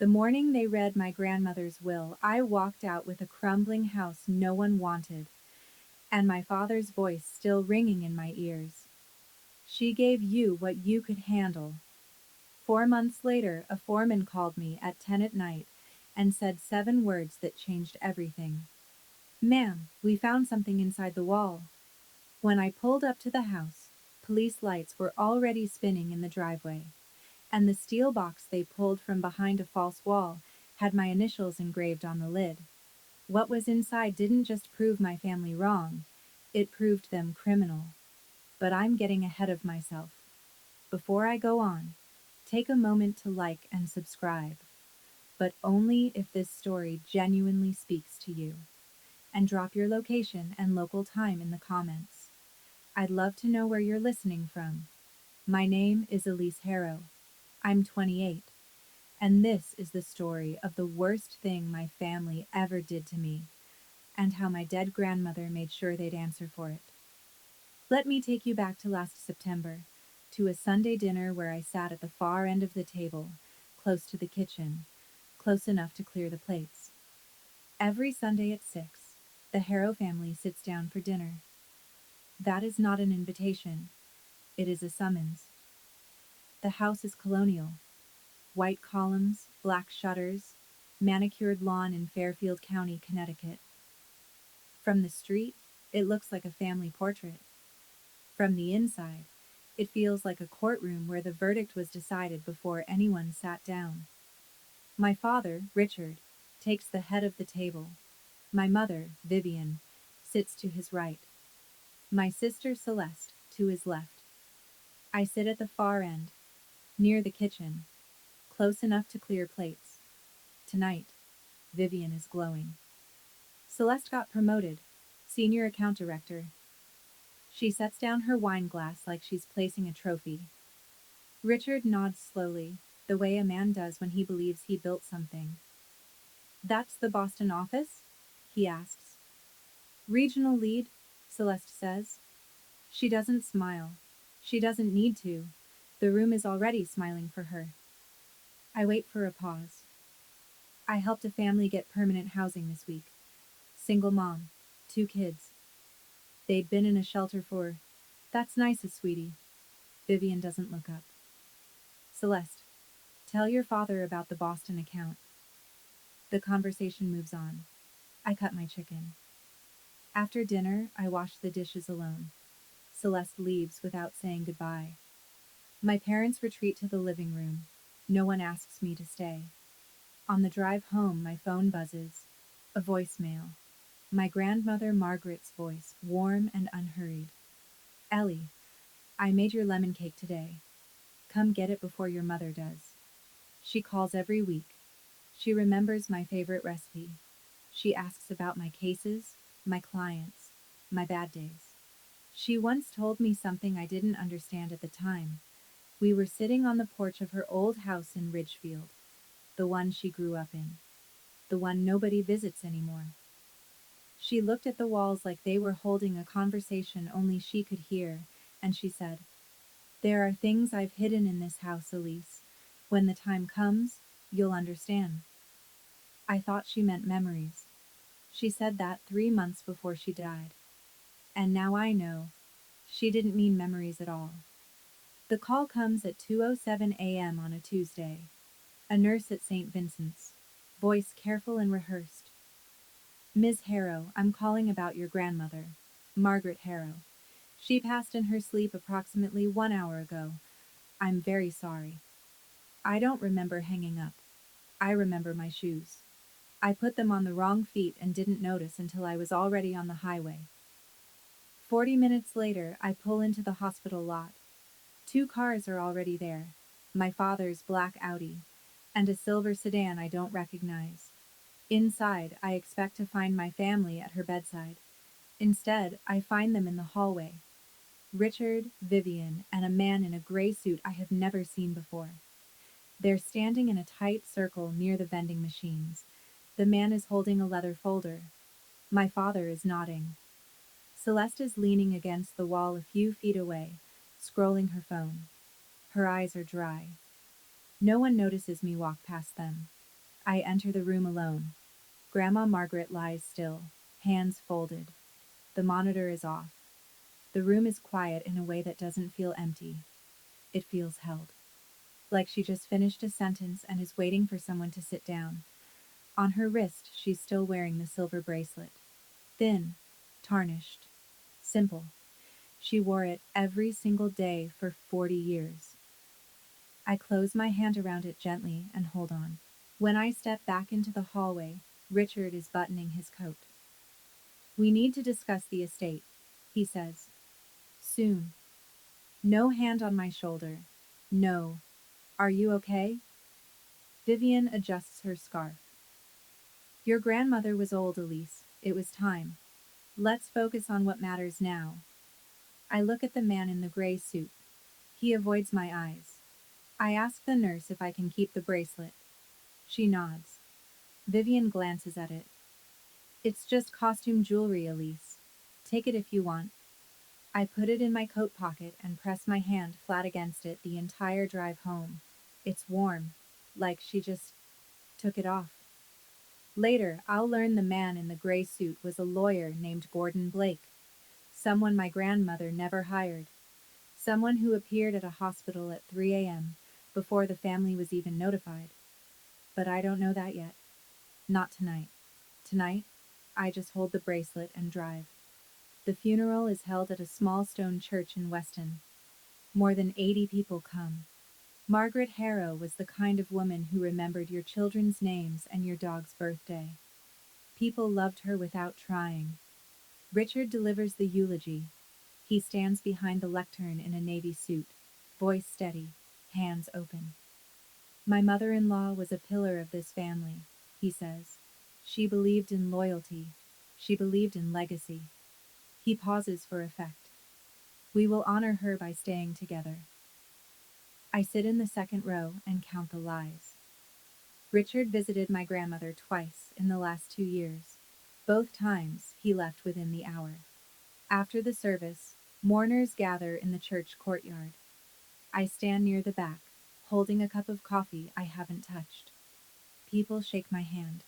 The morning they read my grandmother's will, I walked out with a crumbling house no one wanted, and my father's voice still ringing in my ears. She gave you what you could handle. 4 months later, a foreman called me at 10 at night and said 7 words that changed everything. Ma'am, we found something inside the wall. When I pulled up to the house, police lights were already spinning in the driveway, and the steel box they pulled from behind a false wall had my initials engraved on the lid. What was inside didn't just prove my family wrong, it proved them criminal. But I'm getting ahead of myself. Before I go on, take a moment to like and subscribe, but only if this story genuinely speaks to you. And drop your location and local time in the comments. I'd love to know where you're listening from. My name is Elise Harrow. I'm 28, and this is the story of the worst thing my family ever did to me, and how my dead grandmother made sure they'd answer for it. Let me take you back to last September, to a Sunday dinner where I sat at the far end of the table, close to the kitchen, close enough to clear the plates. Every Sunday at 6, the Harrow family sits down for dinner. That is not an invitation, it is a summons. The house is colonial. White columns, black shutters, manicured lawn in Fairfield County, Connecticut. From the street, it looks like a family portrait. From the inside, it feels like a courtroom where the verdict was decided before anyone sat down. My father, Richard, takes the head of the table. My mother, Vivian, sits to his right. My sister, Celeste, to his left. I sit at the far end, near the kitchen, close enough to clear plates. Tonight, Vivian is glowing. Celeste got promoted, senior account director. She sets down her wine glass like she's placing a trophy. Richard nods slowly, the way a man does when he believes he built something. That's the Boston office? He asks. Regional lead, Celeste says. She doesn't smile. She doesn't need to. The room is already smiling for her. I wait for a pause. I helped a family get permanent housing this week. Single mom, 2 kids. They'd been in a shelter for... That's nice, sweetie. Vivian doesn't look up. Celeste, tell your father about the Boston account. The conversation moves on. I cut my chicken. After dinner, I wash the dishes alone. Celeste leaves without saying goodbye. My parents retreat to the living room. No one asks me to stay. On the drive home, my phone buzzes. A voicemail. My grandmother Margaret's voice, warm and unhurried. Ellie, I made your lemon cake today. Come get it before your mother does. She calls every week. She remembers my favorite recipe. She asks about my cases, my clients, my bad days. She once told me something I didn't understand at the time. We were sitting on the porch of her old house in Ridgefield, the one she grew up in, the one nobody visits anymore. She looked at the walls like they were holding a conversation only she could hear, and she said, "There are things I've hidden in this house, Elise. When the time comes, you'll understand." I thought she meant memories. She said that 3 months before she died. And now I know, she didn't mean memories at all. The call comes at 2:07 a.m. on a Tuesday. A nurse at St. Vincent's. Voice careful and rehearsed. "Ms. Harrow, I'm calling about your grandmother, Margaret Harrow. She passed in her sleep approximately 1 hour ago. I'm very sorry." I don't remember hanging up. I remember my shoes. I put them on the wrong feet and didn't notice until I was already on the highway. 40 minutes later, I pull into the hospital lot. 2 cars are already there. My father's black Audi, and a silver sedan I don't recognize. Inside, I expect to find my family at her bedside. Instead, I find them in the hallway. Richard, Vivian, and a man in a gray suit I have never seen before. They're standing in a tight circle near the vending machines. The man is holding a leather folder. My father is nodding. Celeste is leaning against the wall a few feet away, scrolling her phone. Her eyes are dry. No one notices me walk past them. I enter the room alone. Grandma Margaret lies still, hands folded. The monitor is off. The room is quiet in a way that doesn't feel empty. It feels held. Like she just finished a sentence and is waiting for someone to sit down. On her wrist, she's still wearing the silver bracelet. Thin, tarnished, simple. She wore it every single day for 40 years. I close my hand around it gently and hold on. When I step back into the hallway, Richard is buttoning his coat. We need to discuss the estate, he says. Soon. No hand on my shoulder. No. Are you okay? Vivian adjusts her scarf. Your grandmother was old, Elise. It was time. Let's focus on what matters now. I look at the man in the gray suit. He avoids my eyes. I ask the nurse if I can keep the bracelet. She nods. Vivian glances at it. It's just costume jewelry, Elise. Take it if you want. I put it in my coat pocket and press my hand flat against it the entire drive home. It's warm, like she just took it off. Later, I'll learn the man in the gray suit was a lawyer named Gordon Blake, someone my grandmother never hired, someone who appeared at a hospital at 3 a.m. before the family was even notified. But I don't know that yet. Not tonight. Tonight, I just hold the bracelet and drive. The funeral is held at a small stone church in Weston. More than 80 people come. Margaret Harrow was the kind of woman who remembered your children's names and your dog's birthday. People loved her without trying. Richard delivers the eulogy. He stands behind the lectern in a navy suit, voice steady, hands open. My mother-in-law was a pillar of this family, he says. She believed in loyalty. She believed in legacy. He pauses for effect. We will honor her by staying together. I sit in the second row and count the lies. Richard visited my grandmother twice in the last 2 years. Both times, he left within the hour. After the service, mourners gather in the church courtyard. I stand near the back, holding a cup of coffee I haven't touched. People shake my hand.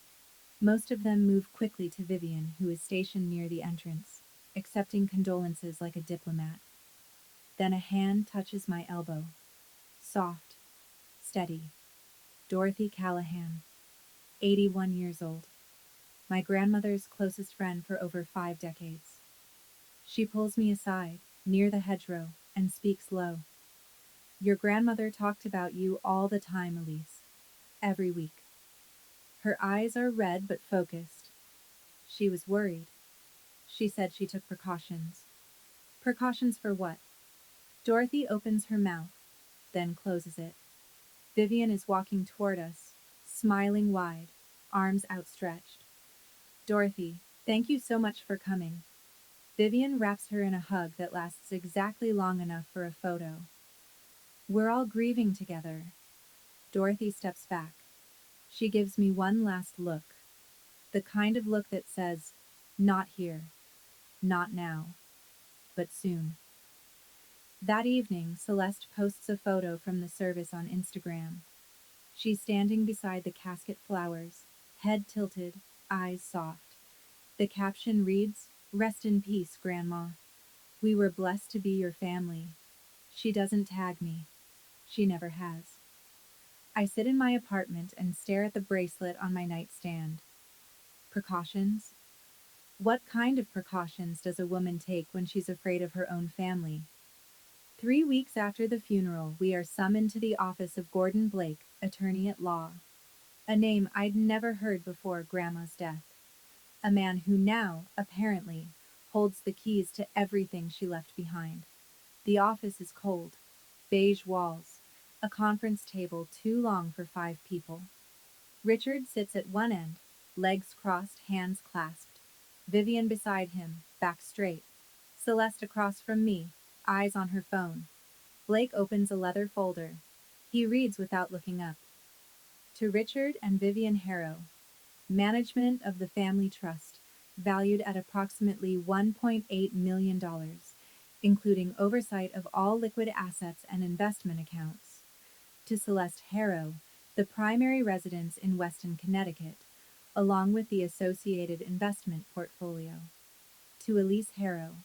Most of them move quickly to Vivian, who is stationed near the entrance, accepting condolences like a diplomat. Then a hand touches my elbow. Soft, steady. Dorothy Callahan, 81 years old. My grandmother's closest friend for over 5 decades. She pulls me aside, near the hedgerow, and speaks low. Your grandmother talked about you all the time, Elise. Every week. Her eyes are red but focused. She was worried. She said she took precautions. Precautions for what? Dorothy opens her mouth, then closes it. Vivian is walking toward us, smiling wide, arms outstretched. Dorothy, thank you so much for coming. Vivian wraps her in a hug that lasts exactly long enough for a photo. We're all grieving together. Dorothy steps back. She gives me one last look. The kind of look that says, not here, not now, but soon. That evening, Celeste posts a photo from the service on Instagram. She's standing beside the casket flowers, head tilted, eyes soft. The caption reads, Rest in peace, Grandma. We were blessed to be your family. She doesn't tag me. She never has. I sit in my apartment and stare at the bracelet on my nightstand. Precautions? What kind of precautions does a woman take when she's afraid of her own family? 3 weeks after the funeral, we are summoned to the office of Gordon Blake, attorney at law. A name I'd never heard before Grandma's death. A man who now, apparently, holds the keys to everything she left behind. The office is cold. Beige walls. A conference table too long for 5 people. Richard sits at one end, legs crossed, hands clasped. Vivian beside him, back straight. Celeste across from me, eyes on her phone. Blake opens a leather folder. He reads without looking up. To Richard and Vivian Harrow, management of the family trust, valued at approximately $1.8 million, including oversight of all liquid assets and investment accounts. To Celeste Harrow, the primary residence in Weston, Connecticut, along with the associated investment portfolio. To Elise Harrow,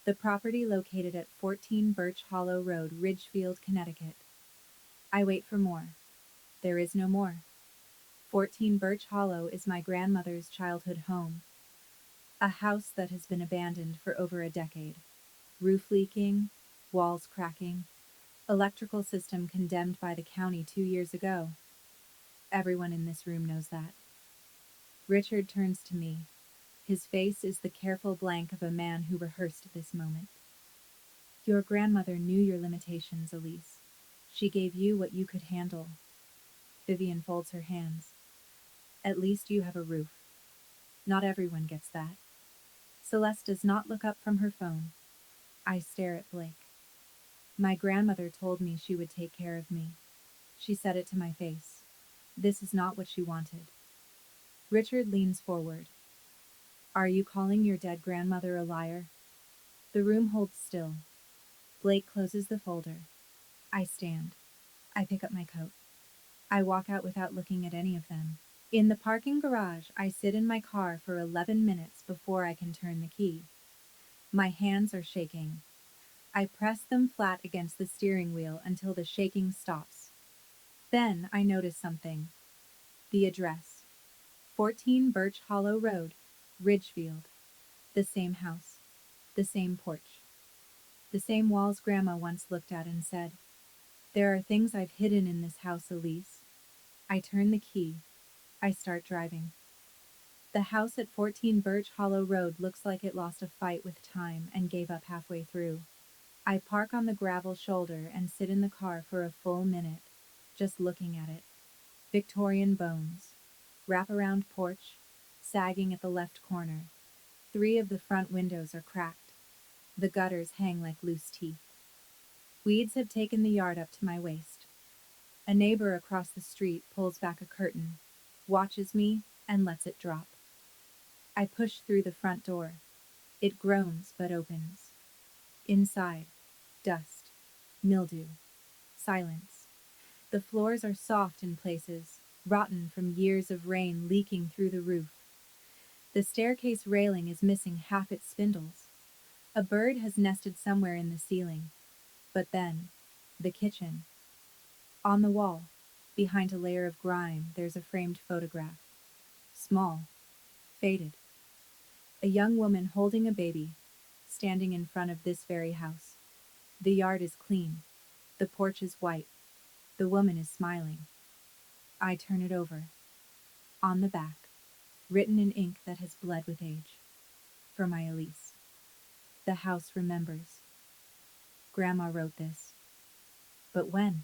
the property located at 14 Birch Hollow Road, Ridgefield, Connecticut. I wait for more. There is no more. 14 Birch Hollow is my grandmother's childhood home, a house that has been abandoned for over a decade. Roof leaking, walls cracking, electrical system condemned by the county 2 years ago. Everyone in this room knows that. Richard turns to me. His face is the careful blank of a man who rehearsed this moment. Your grandmother knew your limitations, Elise. She gave you what you could handle. Vivian folds her hands. At least you have a roof. Not everyone gets that. Celeste does not look up from her phone. I stare at Blake. My grandmother told me she would take care of me. She said it to my face. This is not what she wanted. Richard leans forward. Are you calling your dead grandmother a liar? The room holds still. Blake closes the folder. I stand. I pick up my coat. I walk out without looking at any of them. In the parking garage, I sit in my car for 11 minutes before I can turn the key. My hands are shaking. I press them flat against the steering wheel until the shaking stops. Then I notice something. The address. 14 Birch Hollow Road, Ridgefield. The same house. The same porch. The same walls Grandma once looked at and said, "There are things I've hidden in this house, Elise." I turn the key. I start driving. The house at 14 Birch Hollow Road looks like it lost a fight with time and gave up halfway through. I park on the gravel shoulder and sit in the car for a full minute, just looking at it. Victorian bones. Wraparound porch, sagging at the left corner. 3 of the front windows are cracked. The gutters hang like loose teeth. Weeds have taken the yard up to my waist. A neighbor across the street pulls back a curtain, watches me, and lets it drop. I push through the front door. It groans but opens. Inside, dust, mildew, silence. The floors are soft in places, rotten from years of rain leaking through the roof. The staircase railing is missing half its spindles. A bird has nested somewhere in the ceiling. But then, the kitchen. On the wall, behind a layer of grime, there's a framed photograph. Small, faded. A young woman holding a baby, standing in front of this very house. The yard is clean. The porch is white. The woman is smiling. I turn it over. On the back, written in ink that has bled with age. For my Elise. The house remembers. Grandma wrote this. But when?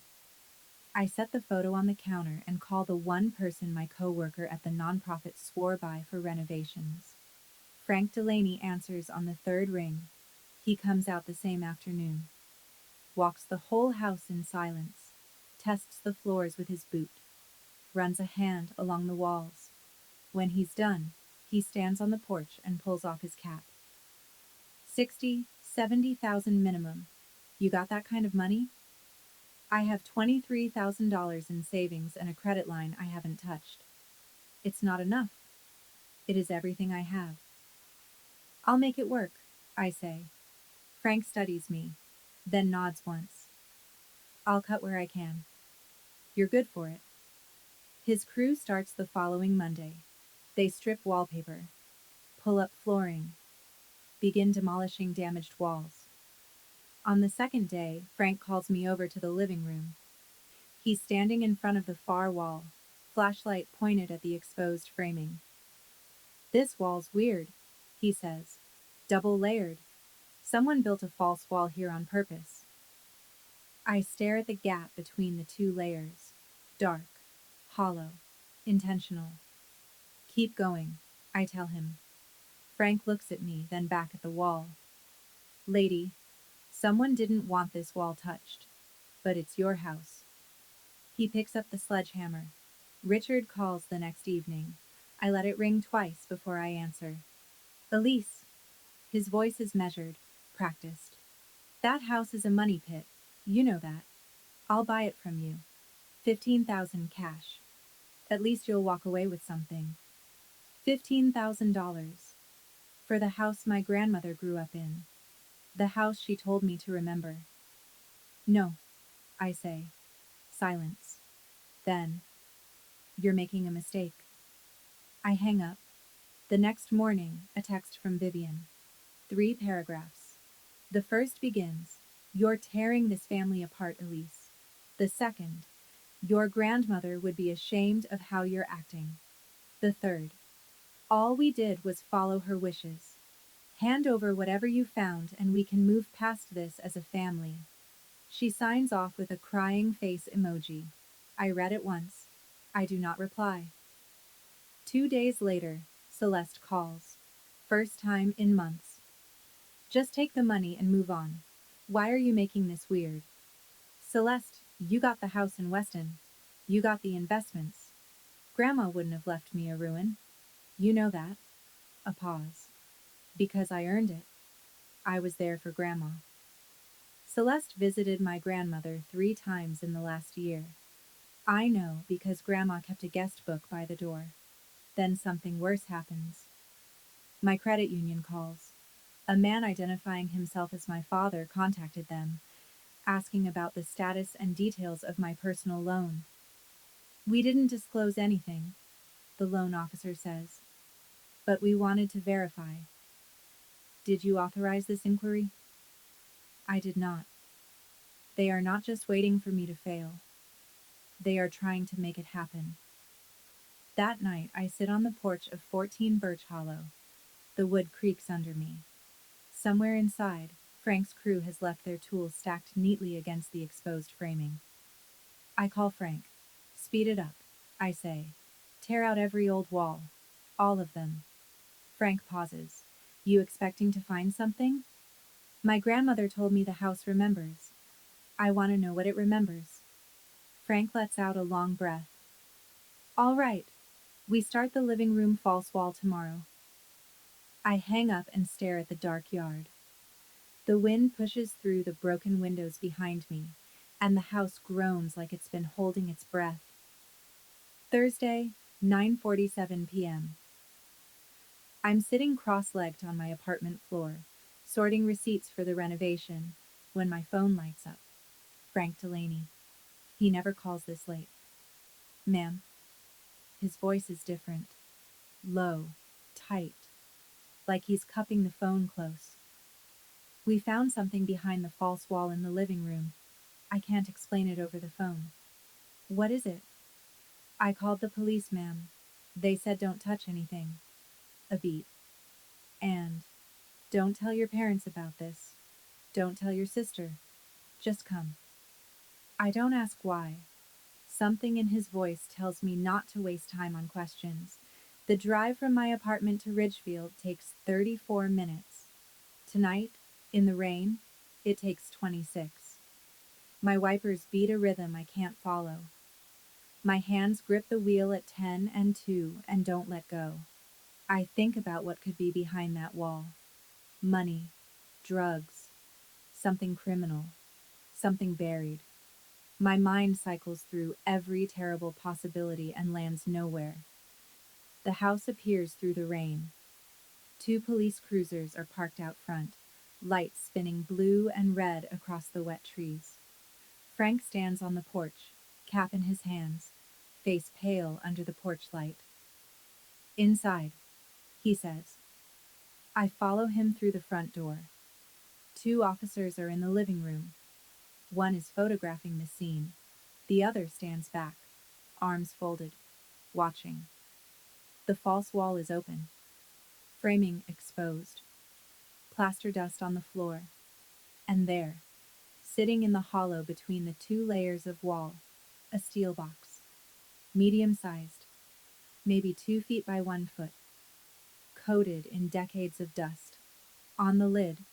I set the photo on the counter and call the one person my coworker at the nonprofit swore by for renovations. Frank Delaney answers on the third ring. He comes out the same afternoon. Walks the whole house in silence. Tests the floors with his boot. Runs a hand along the walls. When he's done, he stands on the porch and pulls off his cap. 60, 70,000 minimum. You got that kind of money? I have $23,000 in savings and a credit line I haven't touched. It's not enough. It is everything I have. I'll make it work, I say. Frank studies me, then nods once. I'll cut where I can. You're good for it. His crew starts the following Monday. They strip wallpaper, pull up flooring, begin demolishing damaged walls. On the second day, Frank calls me over to the living room. He's standing in front of the far wall, flashlight pointed at the exposed framing. This wall's weird, he says. Double layered. Someone built a false wall here on purpose. I stare at the gap between the 2 layers. Dark, hollow, intentional. Keep going, I tell him. Frank looks at me, then back at the wall. Lady, someone didn't want this wall touched, but it's your house. He picks up the sledgehammer. Richard calls the next evening. I let it ring twice before I answer. Elise. His voice is measured, practiced. That house is a money pit. You know that. I'll buy it from you. $15,000 cash. At least you'll walk away with something. $15,000. For the house my grandmother grew up in. The house she told me to remember. No, I say. Silence. Then, you're making a mistake. I hang up. The next morning, a text from Vivian. 3 paragraphs. The first begins, "You're tearing this family apart, Elise." The second, "Your grandmother would be ashamed of how you're acting." The third, "All we did was follow her wishes. Hand over whatever you found and we can move past this as a family." She signs off with a crying face emoji. I read it once. I do not reply. 2 days later, Celeste calls. First time in months. "Just take the money and move on. Why are you making this weird?" "Celeste, you got the house in Weston. You got the investments. Grandma wouldn't have left me a ruin. You know that." A pause. "Because I earned it. I was there for Grandma." Celeste visited my grandmother 3 times in the last year. I know because Grandma kept a guest book by the door. Then something worse happens. My credit union calls. A man identifying himself as my father contacted them, asking about the status and details of my personal loan. "We didn't disclose anything," the loan officer says, "but we wanted to verify." "Did you authorize this inquiry?" I did not. They are not just waiting for me to fail. They are trying to make it happen. That night, I sit on the porch of 14 Birch Hollow. The wood creaks under me. Somewhere inside, Frank's crew has left their tools stacked neatly against the exposed framing. I call Frank. "Speed it up," I say. "Tear out every old wall. All of them." Frank pauses. "You expecting to find something?" "My grandmother told me the house remembers. I want to know what it remembers." Frank lets out a long breath. "All right. We start the living room false wall tomorrow." I hang up and stare at the dark yard. The wind pushes through the broken windows behind me, and the house groans like it's been holding its breath. Thursday, 9:47 p.m. I'm sitting cross-legged on my apartment floor, sorting receipts for the renovation, when my phone lights up. Frank Delaney. He never calls this late. "Ma'am." His voice is different. Low, tight, like he's cupping the phone close. "We found something behind the false wall in the living room. I can't explain it over the phone." "What is it?" "I called the police, ma'am. They said don't touch anything." A beat. "And don't tell your parents about this. Don't tell your sister. Just come." I don't ask why. Something in his voice tells me not to waste time on questions. The drive from my apartment to Ridgefield takes 34 minutes. Tonight, in the rain, it takes 26. My wipers beat a rhythm I can't follow. My hands grip the wheel at 10 and 2 and don't let go. I think about what could be behind that wall. Money, drugs, something criminal, something buried. My mind cycles through every terrible possibility and lands nowhere. The house appears through the rain. 2 police cruisers are parked out front, lights spinning blue and red across the wet trees. Frank stands on the porch, cap in his hands, face pale under the porch light. "Inside," he says. I follow him through the front door. 2 officers are in the living room. One is photographing the scene. The other stands back, arms folded, watching. The false wall is open. Framing exposed. Plaster dust on the floor. And there, sitting in the hollow between the 2 layers of wall, a steel box. Medium-sized, maybe 2 feet by 1 foot. Coated in decades of dust. On the lid,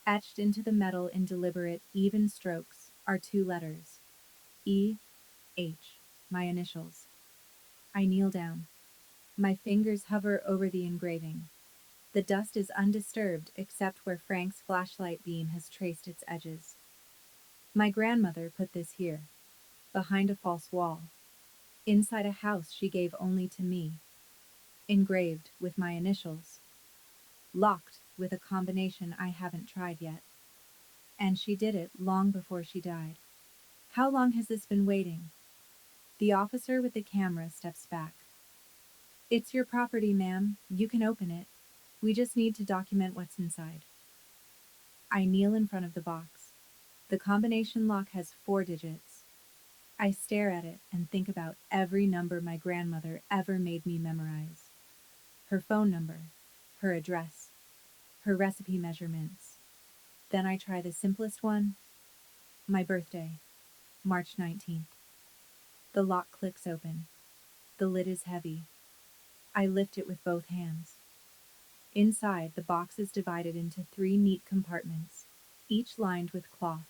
etched into the metal in deliberate, even strokes, are 2 letters. E. H. My initials. I kneel down. My fingers hover over the engraving. The dust is undisturbed except where Frank's flashlight beam has traced its edges. "My grandmother put this here." behind a false wall, inside a house she gave only to me, engraved with my initials, locked with a combination I haven't tried yet. And she did it long before she died. How long has this been waiting? The officer with the camera steps back. It's your property, ma'am. You can open it. We just need to document what's inside. I kneel in front of the box. The combination lock has 4 digits. I stare at it and think about every number my grandmother ever made me memorize. Her phone number, her address, her recipe measurements. Then I try the simplest one, my birthday, March 19th. The lock clicks open. The lid is heavy. I lift it with both hands. Inside, the box is divided into 3 neat compartments, each lined with cloth,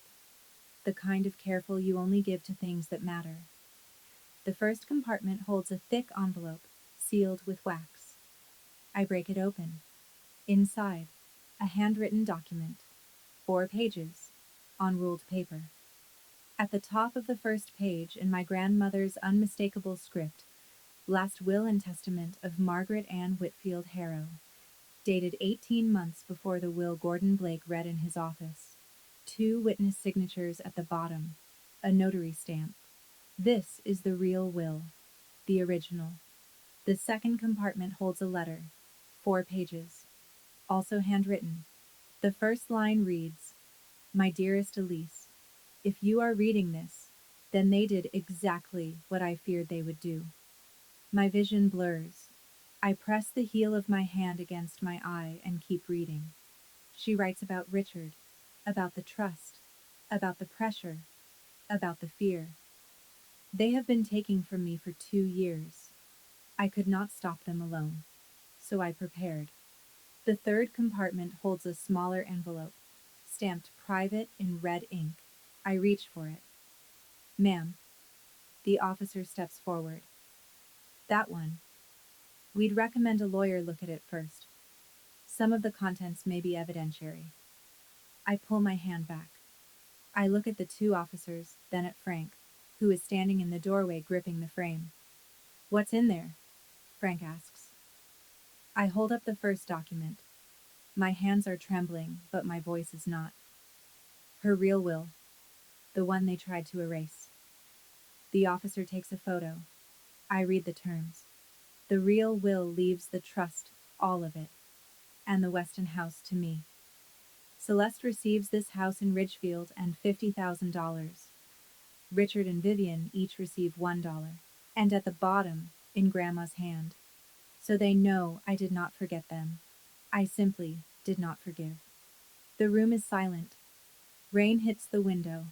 the kind of careful you only give to things that matter. The first compartment holds a thick envelope, sealed with wax. I break it open. Inside, a handwritten document, 4 pages, on ruled paper. At the top of the first page, in my grandmother's unmistakable script, Last Will and Testament of Margaret Ann Whitfield Harrow, dated 18 months before the will Gordon Blake read in his office. 2 witness signatures at the bottom, a notary stamp. This is the real will, the original. The second compartment holds a letter, 4 pages, also handwritten. The first line reads, My dearest Elise, if you are reading this, then they did exactly what I feared they would do. My vision blurs. I press the heel of my hand against my eye and keep reading. She writes about Richard, about the trust, about the pressure, about the fear. They have been taking from me for 2 years. I could not stop them alone, so I prepared. The third compartment holds a smaller envelope, stamped private in red ink. I reach for it. Ma'am. The officer steps forward. That one. We'd recommend a lawyer look at it first. Some of the contents may be evidentiary. I pull my hand back. I look at the 2 officers, then at Frank, who is standing in the doorway gripping the frame. What's in there? Frank asks. I hold up the first document. My hands are trembling, but my voice is not. Her real will, the one they tried to erase. The officer takes a photo. I read the terms. The real will leaves the trust, all of it, and the Weston house to me. Celeste receives this house in Ridgefield and $50,000. Richard and Vivian each receive $1. And at the bottom, in Grandma's hand. So they know I did not forget them. I simply did not forgive. The room is silent. Rain hits the window.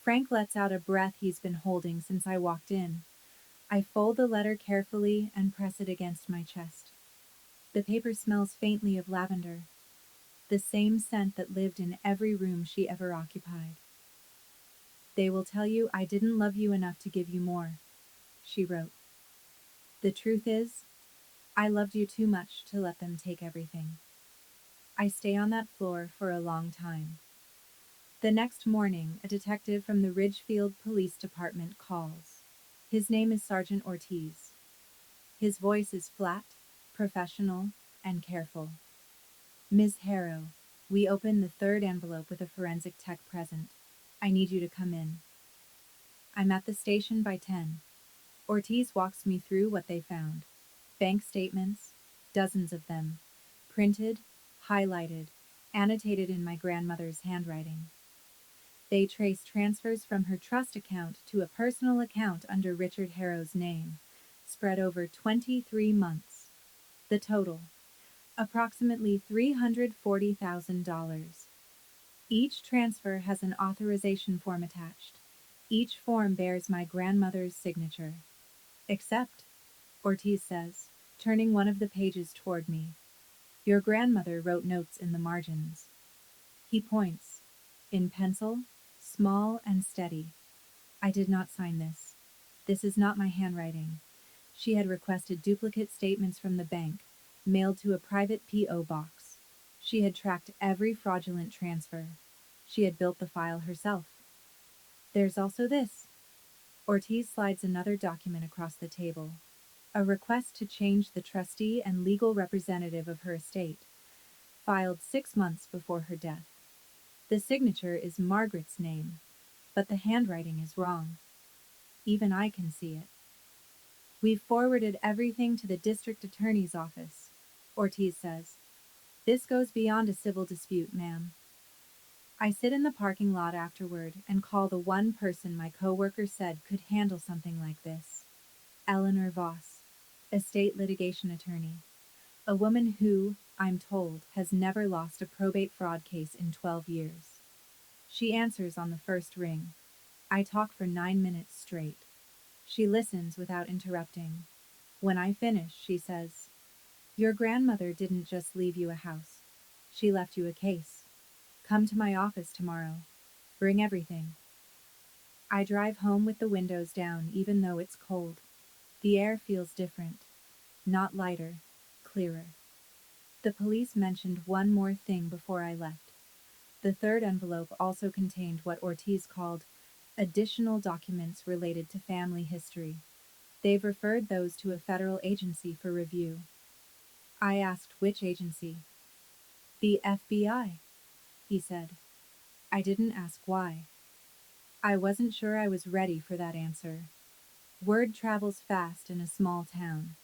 Frank lets out a breath he's been holding since I walked in. I fold the letter carefully and press it against my chest. The paper smells faintly of lavender, the same scent that lived in every room she ever occupied. They will tell you I didn't love you enough to give you more, she wrote. The truth is, I loved you too much to let them take everything. I stay on that floor for a long time. The next morning, a detective from the Ridgefield Police Department calls. His name is Sergeant Ortiz. His voice is flat, professional, and careful. Ms. Harrow, we open the third envelope with a forensic tech present. I need you to come in. I'm at the station by 10. Ortiz walks me through what they found. Bank statements, dozens of them, printed, highlighted, annotated in my grandmother's handwriting. They trace transfers from her trust account to a personal account under Richard Harrow's name, spread over 23 months. The total, approximately $340,000. Each transfer has an authorization form attached. Each form bears my grandmother's signature. Except, Ortiz says, turning one of the pages toward me, your grandmother wrote notes in the margins. He points, in pencil, small and steady. I did not sign this. This is not my handwriting. She had requested duplicate statements from the bank, mailed to a private P.O. box. She had tracked every fraudulent transfer. She had built the file herself. There's also this. Ortiz slides another document across the table. A request to change the trustee and legal representative of her estate, filed 6 months before her death. The signature is Margaret's name, but the handwriting is wrong. Even I can see it. We've forwarded everything to the district attorney's office, Ortiz says. This goes beyond a civil dispute, ma'am. I sit in the parking lot afterward and call the one person my coworker said could handle something like this. Eleanor Voss, estate litigation attorney. A woman who, I'm told, has never lost a probate fraud case in 12 years. She answers on the first ring. I talk for 9 minutes straight. She listens without interrupting. When I finish, she says, "Your grandmother didn't just leave you a house. She left you a case. Come to my office tomorrow. Bring everything." I drive home with the windows down even though it's cold. The air feels different. Not lighter, clearer. The police mentioned one more thing before I left. The third envelope also contained what Ortiz called additional documents related to family history. They've referred those to a federal agency for review. I asked which agency. "The FBI," he said. I didn't ask why. I wasn't sure I was ready for that answer. Word travels fast in a small town.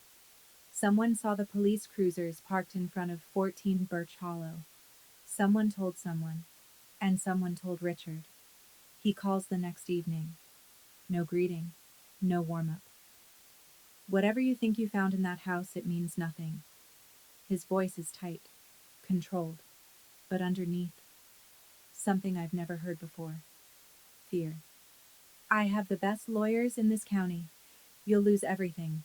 Someone saw the police cruisers parked in front of 14 Birch Hollow. Someone told someone, and someone told Richard. He calls the next evening. No greeting, no warm-up. "Whatever you think you found in that house, it means nothing." His voice is tight, controlled, but underneath, something I've never heard before. Fear. "I have the best lawyers in this county. You'll lose everything,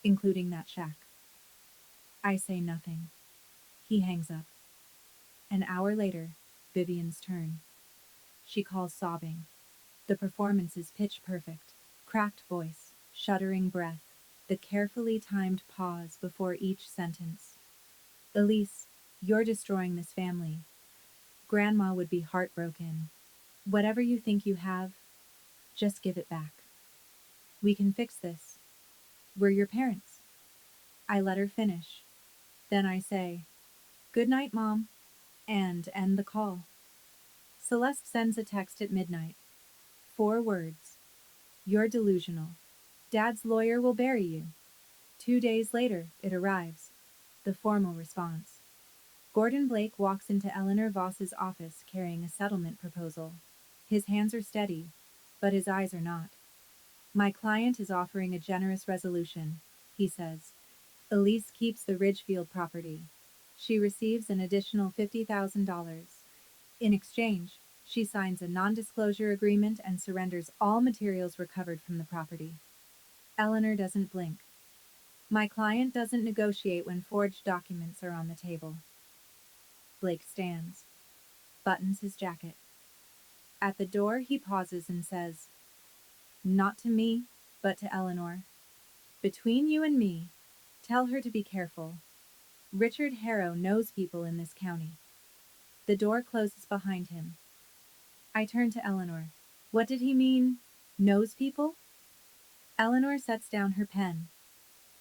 including that shack." I say nothing. He hangs up. An hour later, Vivian's turn. She calls sobbing. The performance is pitch perfect. Cracked voice, shuddering breath, the carefully timed pause before each sentence. "Elise, you're destroying this family. Grandma would be heartbroken. Whatever you think you have, just give it back. We can fix this. We're your parents." I let her finish. Then I say, "Good night, Mom," and end the call. Celeste sends a text at midnight. 4 words. "You're delusional. Dad's lawyer will bury you." 2 days later, it arrives. The formal response. Gordon Blake walks into Eleanor Voss's office carrying a settlement proposal. His hands are steady, but his eyes are not. "My client is offering a generous resolution," he says. "Elise keeps the Ridgefield property. She receives an additional $50,000. In exchange, she signs a non-disclosure agreement and surrenders all materials recovered from the property." Eleanor doesn't blink. "My client doesn't negotiate when forged documents are on the table." Blake stands, buttons his jacket. At the door, he pauses and says, "Not to me, but to Eleanor. Between you and me, tell her to be careful. Richard Harrow knows people in this county." The door closes behind him. I turn to Eleanor. "What did he mean? Knows people?" Eleanor sets down her pen,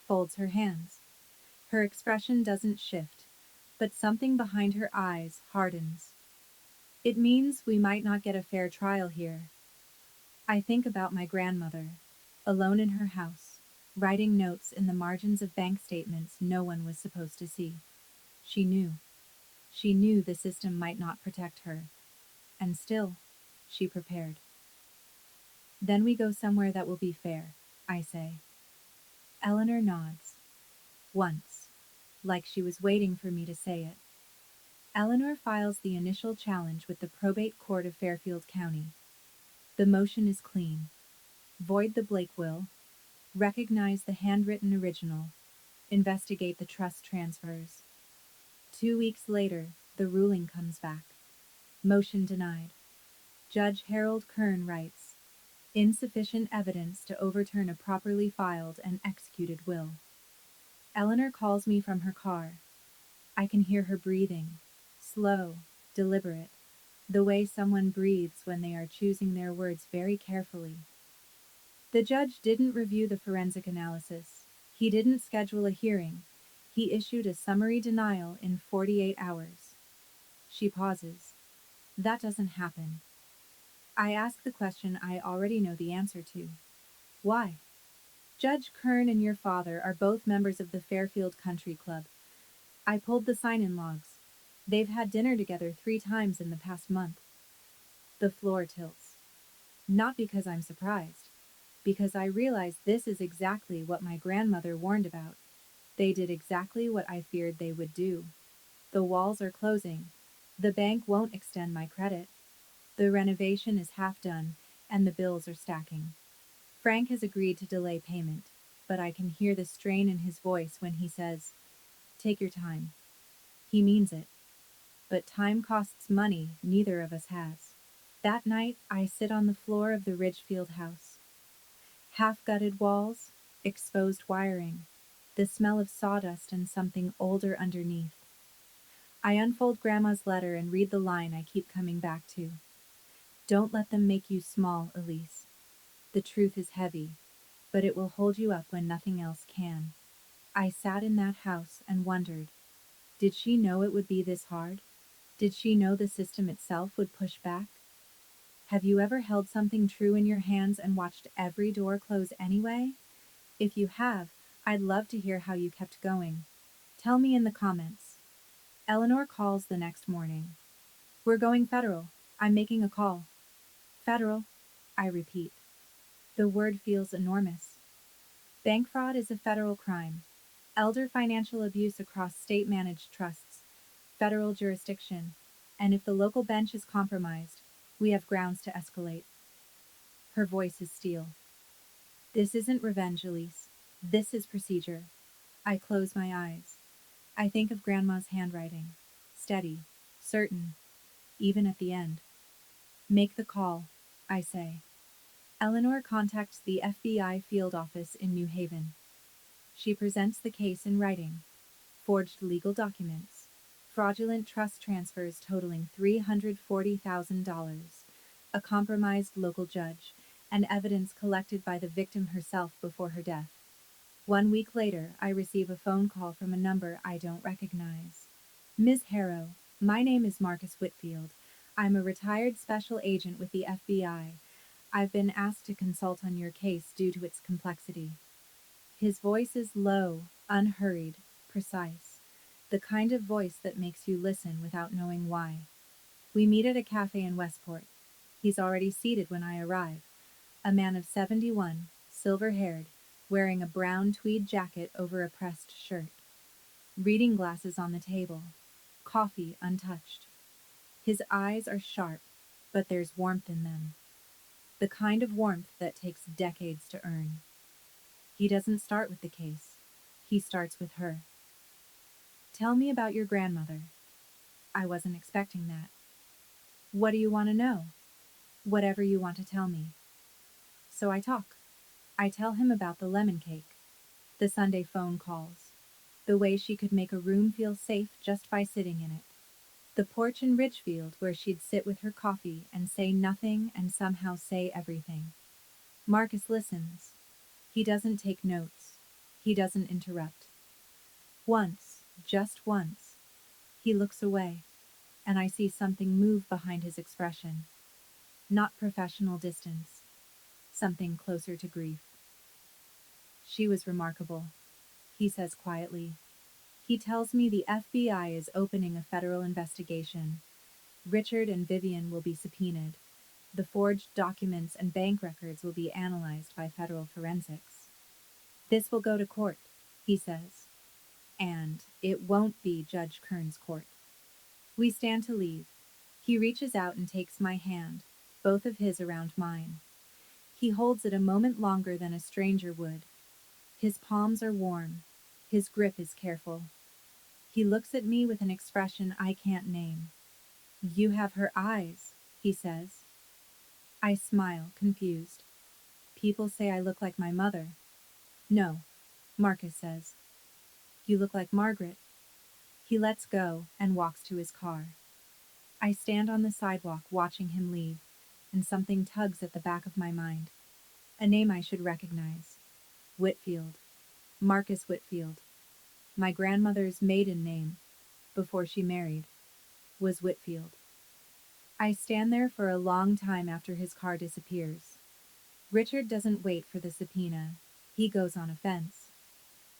folds her hands. Her expression doesn't shift, but something behind her eyes hardens. "It means we might not get a fair trial here." I think about my grandmother, alone in her house, writing notes in the margins of bank statements no one was supposed to see. She knew. She knew the system might not protect her. And still, she prepared. "Then we go somewhere that will be fair," I say. Eleanor nods. Once, like she was waiting for me to say it. Eleanor files the initial challenge with the probate court of Fairfield County. The motion is clean. Void the Blake will, recognize the handwritten original, investigate the trust transfers. 2 weeks later, the ruling comes back. Motion denied. Judge Harold Kern writes, "Insufficient evidence to overturn a properly filed and executed will." Eleanor calls me from her car. I can hear her breathing, slow, deliberate, the way someone breathes when they are choosing their words very carefully. The judge didn't review the forensic analysis. He didn't schedule a hearing. He issued a summary denial in 48 hours. She pauses. That doesn't happen. I ask the question I already know the answer to. Why? Judge Kern and your father are both members of the Fairfield Country Club. I pulled the sign-in logs. They've had dinner together 3 times in the past month. The floor tilts. Not because I'm surprised. Because I realize this is exactly what my grandmother warned about. They did exactly what I feared they would do. The walls are closing. The bank won't extend my credit. The renovation is half done, and the bills are stacking. Frank has agreed to delay payment, but I can hear the strain in his voice when he says, "Take your time." He means it. But time costs money neither of us has. That night, I sit on the floor of the Ridgefield house. Half-gutted walls, exposed wiring, the smell of sawdust and something older underneath. I unfold Grandma's letter and read the line I keep coming back to. Don't let them make you small, Elise. The truth is heavy, but it will hold you up when nothing else can. I sat in that house and wondered, did she know it would be this hard? Did she know the system itself would push back? Have you ever held something true in your hands and watched every door close anyway? If you have, I'd love to hear how you kept going. Tell me in the comments. Eleanor calls the next morning. We're going federal. I'm making a call. Federal, I repeat. The word feels enormous. Bank fraud is a federal crime. Elder financial abuse across state-managed trusts, federal jurisdiction, and if the local bench is compromised, we have grounds to escalate. Her voice is steel. This isn't revenge, Elise. This is procedure. I close my eyes. I think of Grandma's handwriting. Steady, certain, even at the end. Make the call, I say. Eleanor contacts the FBI field office in New Haven. She presents the case in writing. Forged legal documents. Fraudulent trust transfers totaling $340,000. A compromised local judge, and evidence collected by the victim herself before her death. 1 week later, I receive a phone call from a number I don't recognize. Ms. Harrow, my name is Marcus Whitfield. I'm a retired special agent with the FBI. I've been asked to consult on your case due to its complexity. His voice is low, unhurried, precise. The kind of voice that makes you listen without knowing why. We meet at a cafe in Westport. He's already seated when I arrive. A man of 71, silver-haired, wearing a brown tweed jacket over a pressed shirt. Reading glasses on the table. Coffee untouched. His eyes are sharp, but there's warmth in them. The kind of warmth that takes decades to earn. He doesn't start with the case. He starts with her. Tell me about your grandmother. I wasn't expecting that. What do you want to know? Whatever you want to tell me. So I talk. I tell him about the lemon cake, the Sunday phone calls, the way she could make a room feel safe just by sitting in it, the porch in Ridgefield where she'd sit with her coffee and say nothing and somehow say everything. Marcus listens. He doesn't take notes. He doesn't interrupt. Once, just once, he looks away, and I see something move behind his expression. Not professional distance, something closer to grief. She was remarkable, he says quietly. He tells me the FBI is opening a federal investigation. Richard and Vivian will be subpoenaed. The forged documents and bank records will be analyzed by federal forensics. This will go to court, he says. And it won't be Judge Kern's court. We stand to leave. He reaches out and takes my hand, both of his around mine. He holds it a moment longer than a stranger would. His palms are warm. His grip is careful. He looks at me with an expression I can't name. You have her eyes, he says. I smile, confused. People say I look like my mother. No, Marcus says. You look like Margaret. He lets go and walks to his car. I stand on the sidewalk watching him leave, and something tugs at the back of my mind. A name I should recognize. Whitfield. Marcus Whitfield. My grandmother's maiden name, before she married, was Whitfield. I stand there for a long time after his car disappears. Richard doesn't wait for the subpoena. He goes on offense.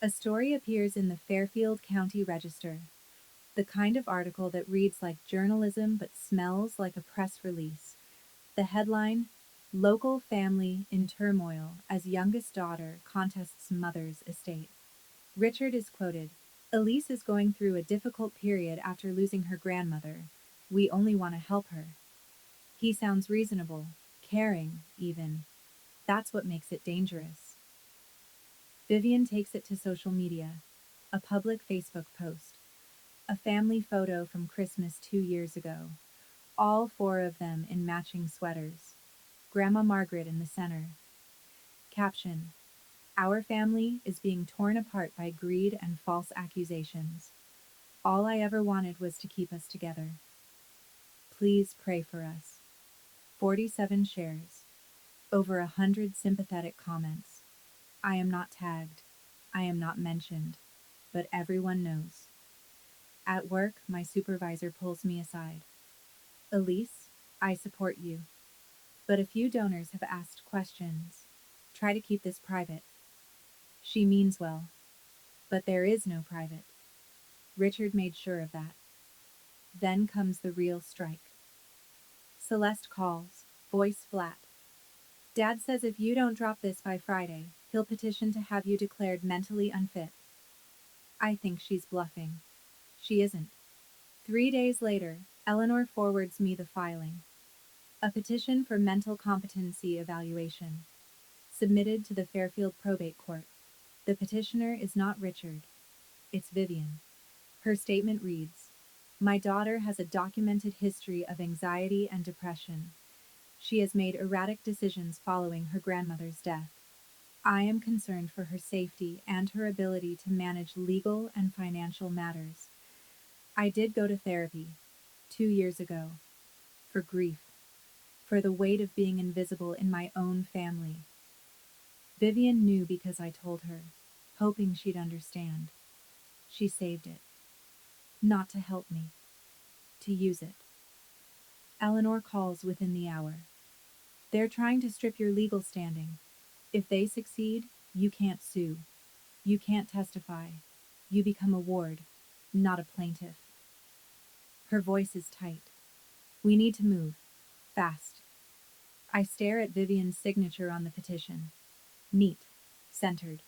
A story appears in the Fairfield County Register, the kind of article that reads like journalism but smells like a press release. The headline, Local Family in Turmoil as Youngest Daughter Contests Mother's Estate. Richard is quoted, Elise is going through a difficult period after losing her grandmother. We only want to help her. He sounds reasonable, caring, even. That's what makes it dangerous. Vivian takes it to social media. A public Facebook post. A family photo from Christmas 2 years ago. All four of them in matching sweaters. Grandma Margaret in the center. Caption: Our family is being torn apart by greed and false accusations. All I ever wanted was to keep us together. Please pray for us. 47 shares. Over 100 sympathetic comments. I am not tagged. I am not mentioned. But everyone knows. At work, my supervisor pulls me aside. Elise, I support you. But a few donors have asked questions. Try to keep this private. She means well. But there is no private. Richard made sure of that. Then comes the real strike. Celeste calls, voice flat. Dad says if you don't drop this by Friday, he'll petition to have you declared mentally unfit. I think she's bluffing. She isn't. 3 days later, Eleanor forwards me the filing. A petition for mental competency evaluation. Submitted to the Fairfield Probate Court. The petitioner is not Richard. It's Vivian. Her statement reads, My daughter has a documented history of anxiety and depression. She has made erratic decisions following her grandmother's death. I am concerned for her safety and her ability to manage legal and financial matters. I did go to therapy 2 years ago for grief, for the weight of being invisible in my own family. Vivian knew because I told her, hoping she'd understand. She saved it. Not to help me, to use it. Eleanor calls within the hour. They're trying to strip your legal standing. If they succeed, you can't sue. You can't testify. You become a ward, not a plaintiff. Her voice is tight. We need to move. Fast. I stare at Vivian's signature on the petition. Neat. Centered.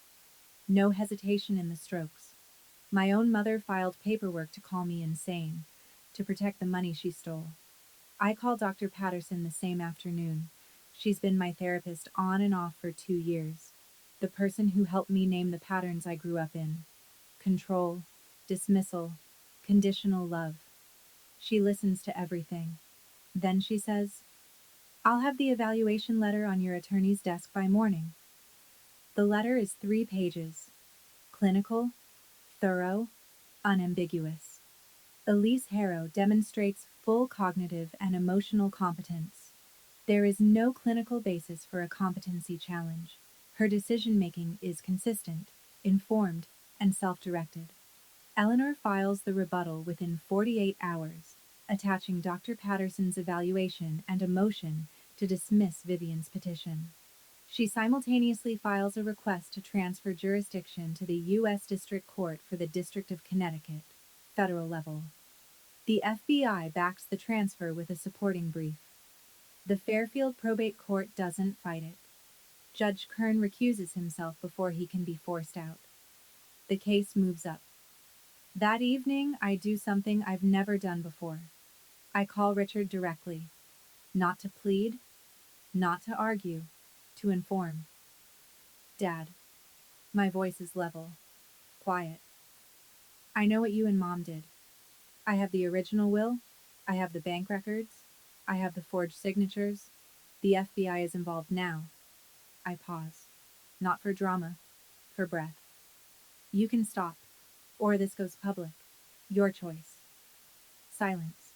No hesitation in the strokes. My own mother filed paperwork to call me insane, to protect the money she stole. I call Dr. Patterson the same afternoon. She's been my therapist on and off for 2 years. The person who helped me name the patterns I grew up in. Control, dismissal, conditional love. She listens to everything. Then she says, I'll have the evaluation letter on your attorney's desk by morning. The letter is 3 pages. Clinical, thorough, unambiguous. Elise Harrow demonstrates full cognitive and emotional competence. There is no clinical basis for a competency challenge. Her decision-making is consistent, informed, and self-directed. Eleanor files the rebuttal within 48 hours, attaching Dr. Patterson's evaluation and a motion to dismiss Vivian's petition. She simultaneously files a request to transfer jurisdiction to the U.S. District Court for the District of Connecticut, federal level. The FBI backs the transfer with a supporting brief. The Fairfield Probate Court doesn't fight it. Judge Kern recuses himself before he can be forced out. The case moves up. That evening, I do something I've never done before. I call Richard directly. Not to plead, not to argue, to inform. Dad. My voice is level, quiet. I know what you and Mom did. I have the original will. I have the bank records. I have the forged signatures. The FBI is involved now. I pause. Not for drama, for breath. You can stop, or this goes public. Your choice. Silence.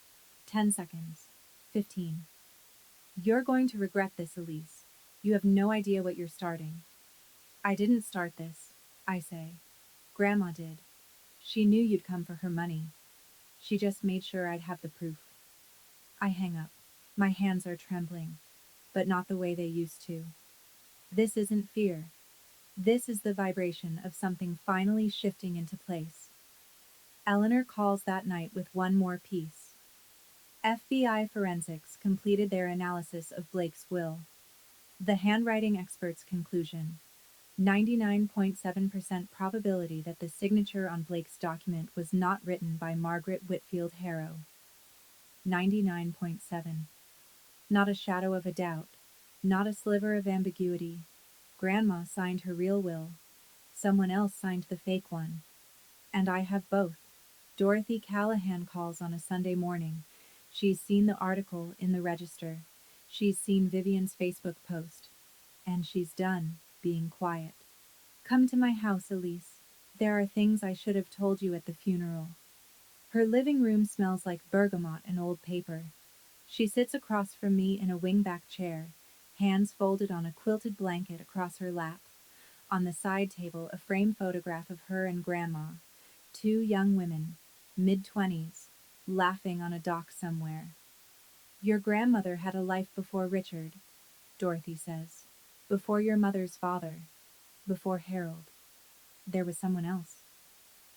10 seconds. 15. You're going to regret this, Elise. You have no idea what you're starting. I didn't start this, I say. Grandma did. She knew you'd come for her money. She just made sure I'd have the proof. I hang up. My hands are trembling, but not the way they used to. This isn't fear. This is the vibration of something finally shifting into place. Eleanor calls that night with one more piece. FBI forensics completed their analysis of Blake's will. The handwriting expert's conclusion: 99.7% probability that the signature on Blake's document was not written by Margaret Whitfield Harrow. 99.7. Not a shadow of a doubt. Not a sliver of ambiguity. Grandma signed her real will. Someone else signed the fake one. And I have both. Dorothy Callahan calls on a Sunday morning. She's seen the article in the Register. She's seen Vivian's Facebook post. And she's done being quiet. Come to my house, Elise. There are things I should have told you at the funeral. Her living room smells like bergamot and old paper. She sits across from me in a wingback chair, hands folded on a quilted blanket across her lap. On the side table, a framed photograph of her and Grandma, two young women, mid-20s, laughing on a dock somewhere. Your grandmother had a life before Richard, Dorothy says. Before your mother's father. Before Harold. There was someone else.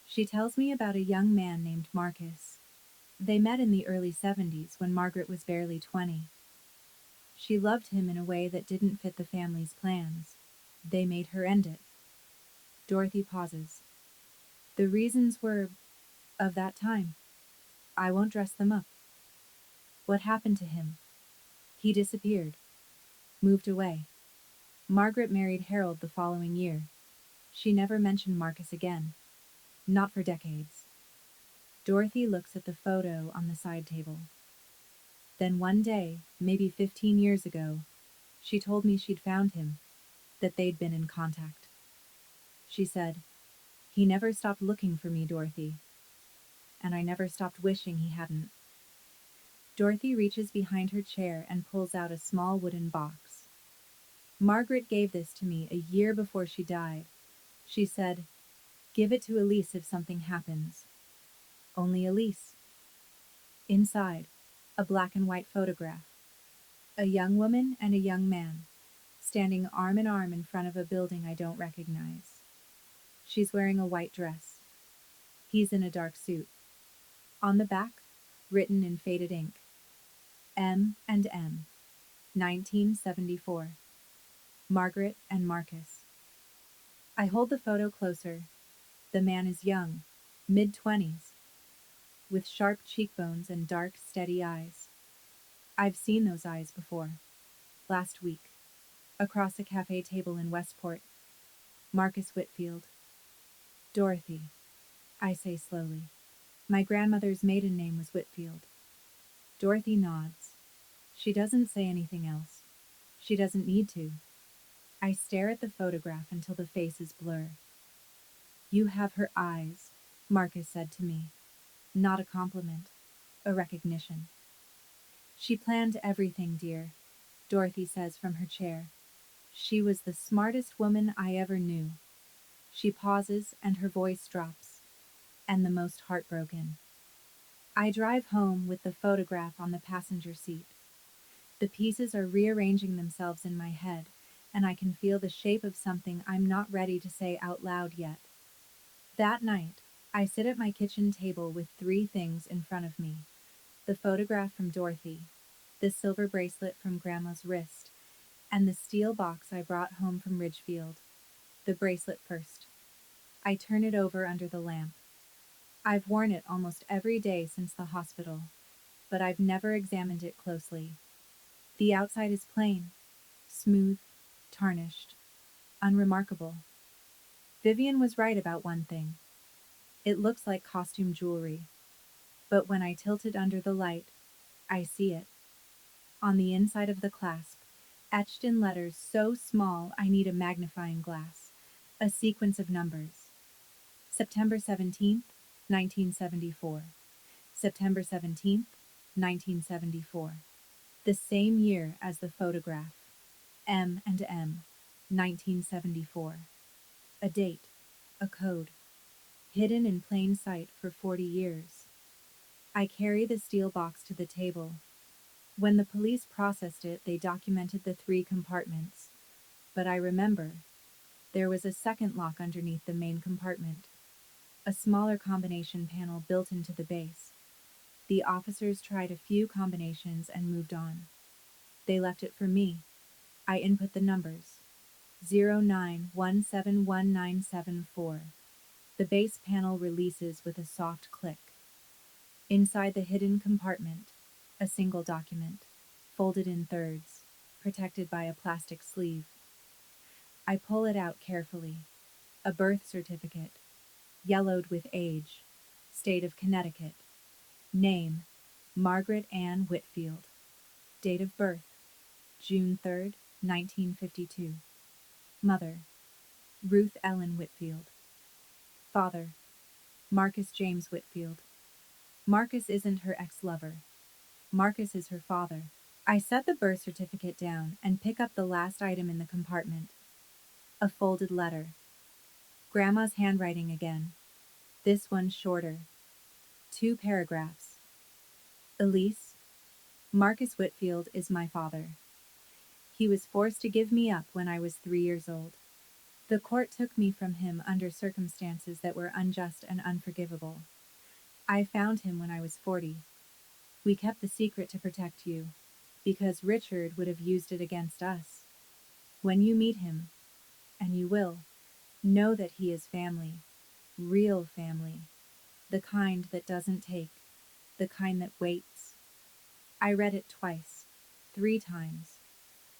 She tells me about a young man named Marcus. They met in the early 70s when Margaret was barely 20. She loved him in a way that didn't fit the family's plans. They made her end it. Dorothy pauses. The reasons were of that time. I won't dress them up. What happened to him? He disappeared. Moved away. Margaret married Harold the following year. She never mentioned Marcus again. Not for decades. Dorothy looks at the photo on the side table. Then one day, maybe 15 years ago, she told me she'd found him, that they'd been in contact. She said, "He never stopped looking for me, Dorothy. And I never stopped wishing he hadn't." Dorothy reaches behind her chair and pulls out a small wooden box. Margaret gave this to me a year before she died. She said, "Give it to Elise if something happens." Only Elise. Inside, a black and white photograph. A young woman and a young man, standing arm in arm in front of a building I don't recognize. She's wearing a white dress. He's in a dark suit. On the back, written in faded ink, M and M, 1974. Margaret and Marcus. I hold the photo closer. The man is young, mid-20s, with sharp cheekbones and dark, steady eyes. I've seen those eyes before. Last week, across a cafe table in Westport. Marcus Whitfield. Dorothy, I say slowly. My grandmother's maiden name was Whitfield. Dorothy nods. She doesn't say anything else. She doesn't need to. I stare at the photograph until the faces blur. You have her eyes, Marcus said to me. Not a compliment, a recognition. She planned everything, dear, Dorothy says from her chair. She was the smartest woman I ever knew. She pauses and her voice drops. And the most heartbroken. I drive home with the photograph on the passenger seat. The pieces are rearranging themselves in my head, and I can feel the shape of something I'm not ready to say out loud yet. That night, I sit at my kitchen table with three things in front of me. The photograph from Dorothy, the silver bracelet from Grandma's wrist, and the steel box I brought home from Ridgefield. The bracelet first. I turn it over under the lamp. I've worn it almost every day since the hospital, but I've never examined it closely. The outside is plain, smooth, tarnished, unremarkable. Vivian was right about one thing. It looks like costume jewelry, but when I tilt it under the light, I see it. On the inside of the clasp, etched in letters so small I need a magnifying glass, a sequence of numbers. September 17th, 1974. September 17th, 1974. The same year as the photograph. M&M, 1974. A date, a code, hidden in plain sight for 40 years. I carry the steel box to the table. When the police processed it, they documented the 3 compartments. But I remember, there was a second lock underneath the main compartment, a smaller combination panel built into the base. The officers tried a few combinations and moved on. They left it for me. I input the numbers. 09171974. The base panel releases with a soft click. Inside the hidden compartment, a single document, folded in thirds, protected by a plastic sleeve. I pull it out carefully. A birth certificate, yellowed with age. State of Connecticut. Name, Margaret Ann Whitfield. Date of birth, June 3rd, 1952. Mother, Ruth Ellen Whitfield. Father, Marcus James Whitfield. Marcus isn't her ex-lover. Marcus is her father. I set the birth certificate down and pick up the last item in the compartment. A folded letter. Grandma's handwriting again. This one shorter. 2 paragraphs. Elise, Marcus Whitfield is my father. He was forced to give me up when I was 3 years old. The court took me from him under circumstances that were unjust and unforgivable. I found him when I was 40. We kept the secret to protect you, because Richard would have used it against us. When you meet him, and you will, know that he is family, real family, the kind that doesn't take, the kind that waits. I read it twice, 3 times.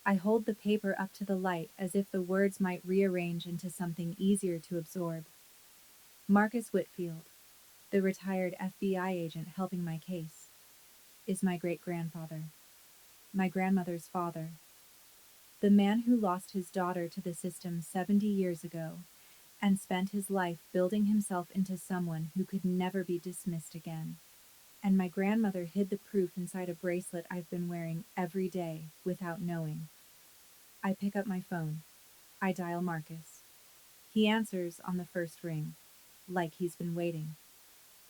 I hold the paper up to the light as if the words might rearrange into something easier to absorb. Marcus Whitfield, the retired FBI agent helping my case, is my great-grandfather, my grandmother's father, the man who lost his daughter to the system 70 years ago and spent his life building himself into someone who could never be dismissed again. And my grandmother hid the proof inside a bracelet I've been wearing every day without knowing. I pick up my phone. I dial Marcus. He answers on the first ring, like he's been waiting.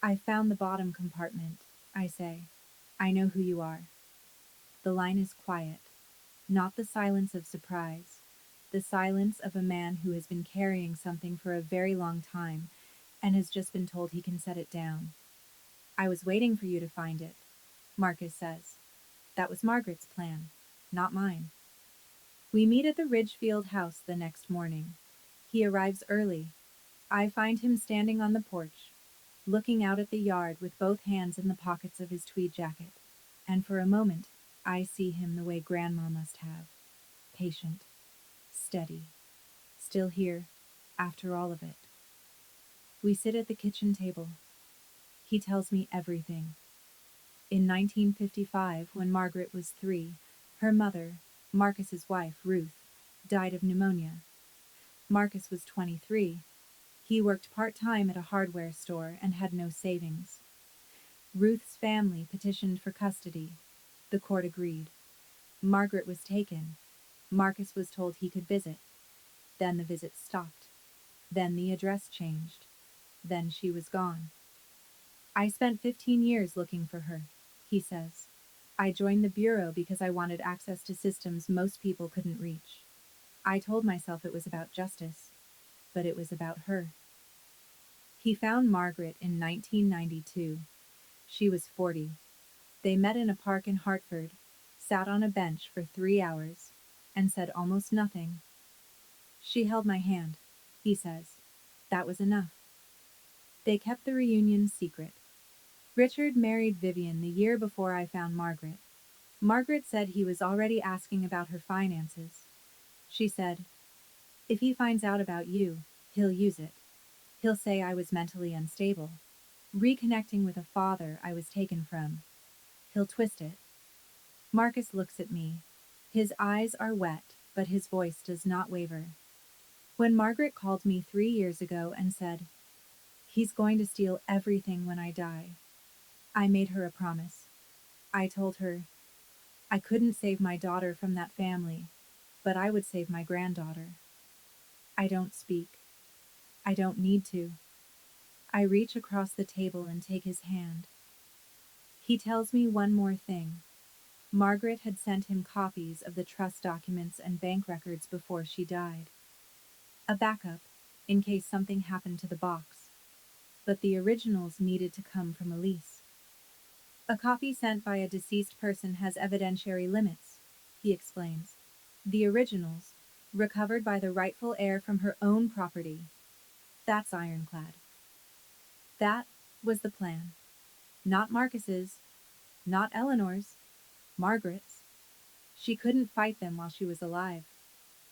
I found the bottom compartment, I say. I know who you are. The line is quiet, not the silence of surprise, the silence of a man who has been carrying something for a very long time and has just been told he can set it down. I was waiting for you to find it, Marcus says. That was Margaret's plan, not mine. We meet at the Ridgefield house the next morning. He arrives early. I find him standing on the porch, looking out at the yard with both hands in the pockets of his tweed jacket. And for a moment, I see him the way Grandma must have. Patient, steady, still here, after all of it. We sit at the kitchen table. He tells me everything. In 1955, when Margaret was 3, her mother, Marcus's wife, Ruth, died of pneumonia. Marcus was 23. He worked part-time at a hardware store and had no savings. Ruth's family petitioned for custody. The court agreed. Margaret was taken. Marcus was told he could visit. Then the visit stopped. Then the address changed. Then she was gone. I spent 15 years looking for her, he says. I joined the bureau because I wanted access to systems most people couldn't reach. I told myself it was about justice, but it was about her. He found Margaret in 1992. She was 40. They met in a park in Hartford, sat on a bench for 3 hours, and said almost nothing. She held my hand, he says. That was enough. They kept the reunion secret. Richard married Vivian the year before I found Margaret. Margaret said he was already asking about her finances. She said, if he finds out about you, he'll use it. He'll say I was mentally unstable, reconnecting with a father I was taken from. He'll twist it. Marcus looks at me. His eyes are wet, but his voice does not waver. When Margaret called me 3 years ago and said, he's going to steal everything when I die, I made her a promise. I told her, I couldn't save my daughter from that family. but I would save my granddaughter. I don't speak. I don't need to. I reach across the table and take his hand. He tells me one more thing. Margaret had sent him copies of the trust documents and bank records before she died. A backup, in case something happened to the box. But the originals needed to come from Elise. A copy sent by a deceased person has evidentiary limits, he explains. The originals, recovered by the rightful heir from her own property. That's ironclad. That was the plan. Not Marcus's, not Eleanor's, Margaret's. She couldn't fight them while she was alive.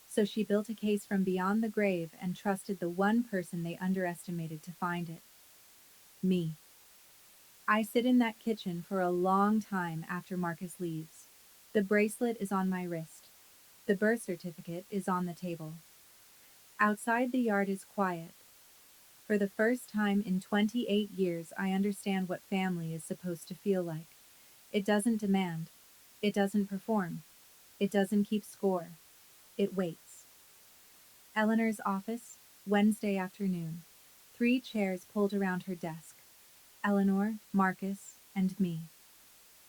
So she built a case from beyond the grave and trusted the one person they underestimated to find it. Me. I sit in that kitchen for a long time after Marcus leaves. The bracelet is on my wrist. The birth certificate is on the table. Outside the yard is quiet. For the first time in 28 years, I understand what family is supposed to feel like. It doesn't demand. It doesn't perform. It doesn't keep score. It waits. Eleanor's office, Wednesday afternoon. 3 chairs pulled around her desk. Eleanor, Marcus, and me.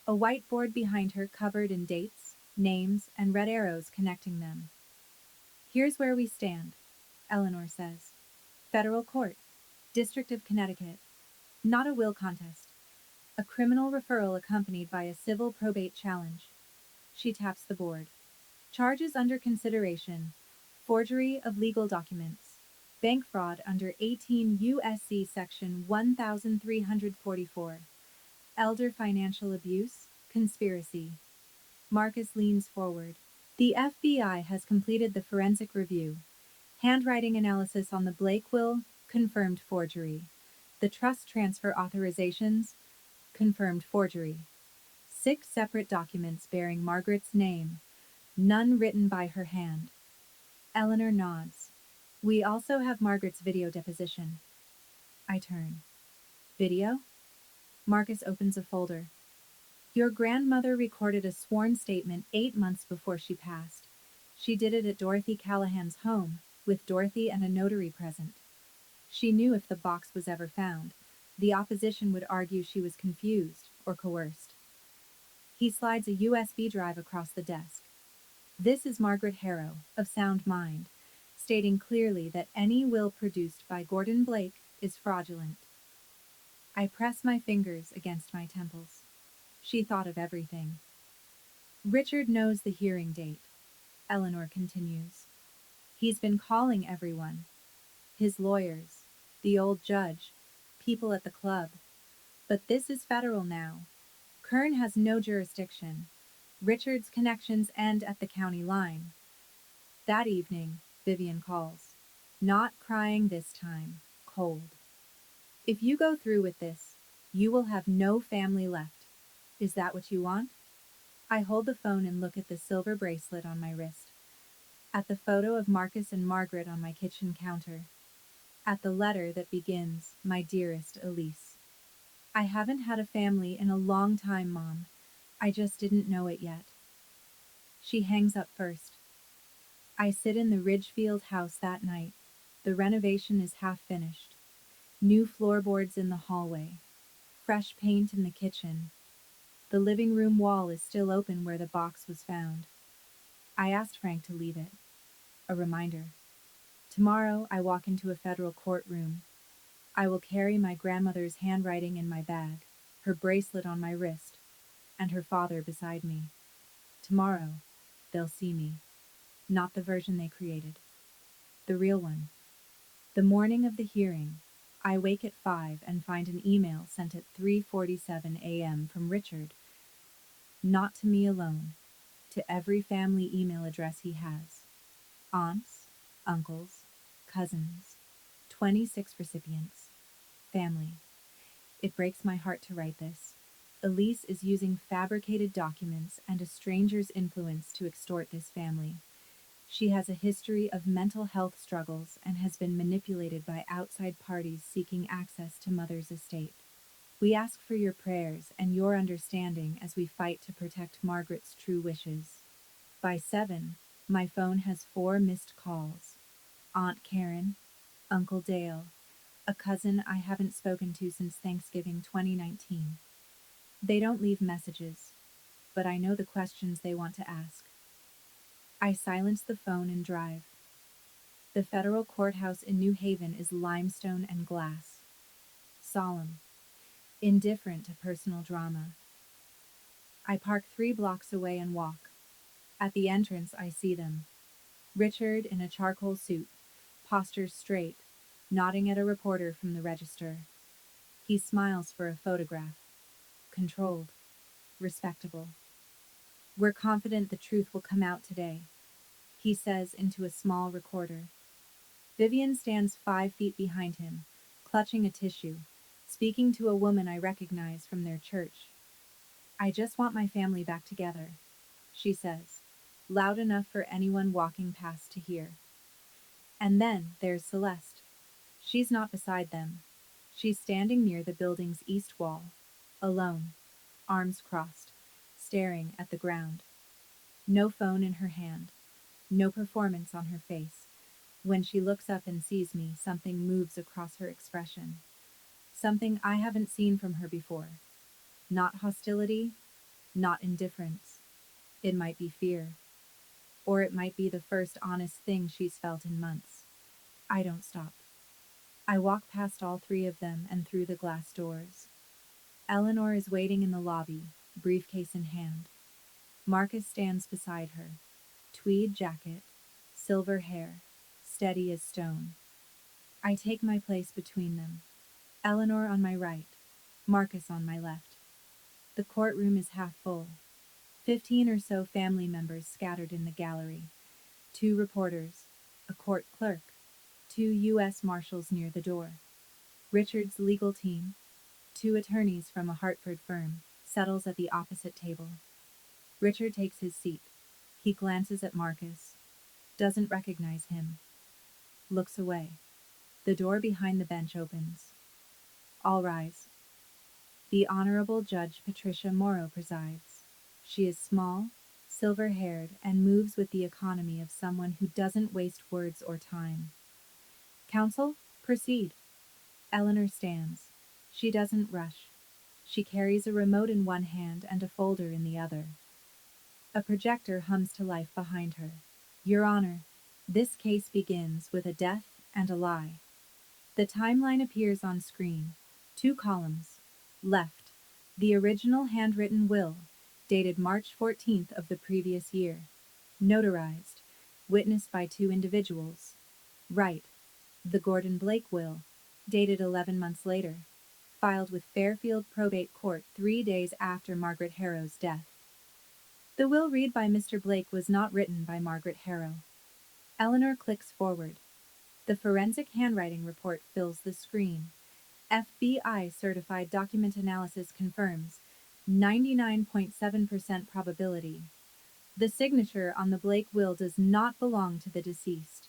A whiteboard behind her covered in dates, names, and red arrows connecting them. Here's where we stand, Eleanor says. Federal Court, District of Connecticut. Not a will contest. A criminal referral accompanied by a civil probate challenge. She taps the board. Charges under consideration: forgery of legal documents, bank fraud under 18 U.S.C. Section 1344, elder financial abuse, conspiracy. Marcus leans forward. The FBI has completed the forensic review. Handwriting analysis on the Blake will, confirmed forgery. The trust transfer authorizations, confirmed forgery. 6 separate documents bearing Margaret's name, none written by her hand. Eleanor nods. We also have Margaret's video deposition. I turn. Video? Marcus opens a folder. Your grandmother recorded a sworn statement 8 months before she passed. She did it at Dorothy Callahan's home, with Dorothy and a notary present. She knew if the box was ever found, the opposition would argue she was confused or coerced. He slides a USB drive across the desk. This is Margaret Harrow, of sound mind, stating clearly that any will produced by Gordon Blake is fraudulent. I press my fingers against my temples. She thought of everything. Richard knows the hearing date, Eleanor continues. He's been calling everyone. His lawyers, the old judge, people at the club. But this is federal now. Kern has no jurisdiction. Richard's connections end at the county line. That evening, Vivian calls. Not crying this time, cold. If you go through with this, you will have no family left. Is that what you want? I hold the phone and look at the silver bracelet on my wrist. At the photo of Marcus and Margaret on my kitchen counter. At the letter that begins, My dearest Elise. I haven't had a family in a long time, Mom. I just didn't know it yet. She hangs up first. I sit in the Ridgefield house that night. The renovation is half finished. New floorboards in the hallway. Fresh paint in the kitchen. The living room wall is still open where the box was found. I asked Frank to leave it. A reminder. Tomorrow I walk into a federal courtroom. I will carry my grandmother's handwriting in my bag, her bracelet on my wrist, and her father beside me. Tomorrow, they'll see me. Not the version they created. The real one. The morning of the hearing, I wake at 5 and find an email sent at 3:47 a.m. from Richard. Not to me alone, to every family email address he has. Aunts, uncles, cousins, 26 recipients. Family. It breaks my heart to write this. Elise is using fabricated documents and a stranger's influence to extort this family. She has a history of mental health struggles and has been manipulated by outside parties seeking access to Mother's estate. We ask for your prayers and your understanding as we fight to protect Margaret's true wishes. By 7, My phone has 4 missed calls. Aunt Karen, Uncle Dale, a cousin I haven't spoken to since Thanksgiving 2019. They don't leave messages, but I know the questions they want to ask. I silence the phone and drive. The federal courthouse in New Haven is limestone and glass. Solemn, indifferent to personal drama. I park 3 blocks away and walk. At the entrance, I see them. Richard in a charcoal suit, postures straight, nodding at a reporter from the register. He smiles for a photograph. Controlled. Respectable. We're confident the truth will come out today, he says into a small recorder. Vivian stands 5 feet behind him, clutching a tissue, speaking to a woman I recognize from their church. I just want my family back together, she says, loud enough for anyone walking past to hear. And then there's Celeste. She's not beside them. She's standing near the building's east wall, alone, arms crossed, staring at the ground. No phone in her hand, no performance on her face. When she looks up and sees me, something moves across her expression. Something I haven't seen from her before. Not hostility, not indifference. It might be fear. Or it might be the first honest thing she's felt in months. I don't stop. I walk past all 3 of them and through the glass doors. Eleanor is waiting in the lobby, briefcase in hand. Marcus stands beside her. Tweed jacket, silver hair, steady as stone. I take my place between them. Eleanor on my right, Marcus on my left. The courtroom is half full. 15 or so family members scattered in the gallery. 2 reporters, a court clerk, 2 U.S. Marshals near the door. Richard's legal team, 2 attorneys from a Hartford firm, settles at the opposite table. Richard takes his seat. He glances at Marcus, doesn't recognize him, looks away. The door behind the bench opens. All rise. The Honorable Judge Patricia Morrow presides. She is small, silver-haired, and moves with the economy of someone who doesn't waste words or time. Counsel, proceed. Eleanor stands. She doesn't rush. She carries a remote in one hand and a folder in the other. A projector hums to life behind her. Your Honor, this case begins with a death and a lie. The timeline appears on screen. 2 columns. Left, the original handwritten will, dated March 14th of the previous year. Notarized, witnessed by 2 individuals. Right, the Gordon Blake will, dated 11 months later, filed with Fairfield Probate Court 3 days after Margaret Harrow's death. The will read by Mr. Blake was not written by Margaret Harrow. Eleanor clicks forward. The forensic handwriting report fills the screen. FBI certified document analysis confirms 99.7% probability. The signature on the Blake will does not belong to the deceased.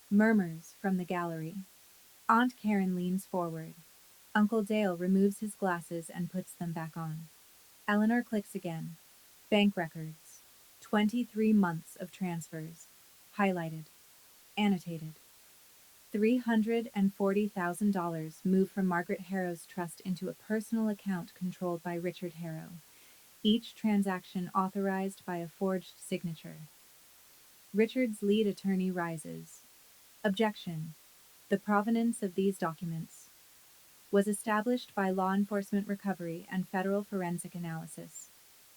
Murmurs from the gallery. Aunt Karen leans forward. Uncle Dale removes his glasses and puts them back on. Eleanor clicks again. Bank records. 23 months of transfers. Highlighted. Annotated. $340,000 moved from Margaret Harrow's trust into a personal account controlled by Richard Harrow, each transaction authorized by a forged signature. Richard's lead attorney rises. Objection. The provenance of these documents was established by law enforcement recovery and federal forensic analysis,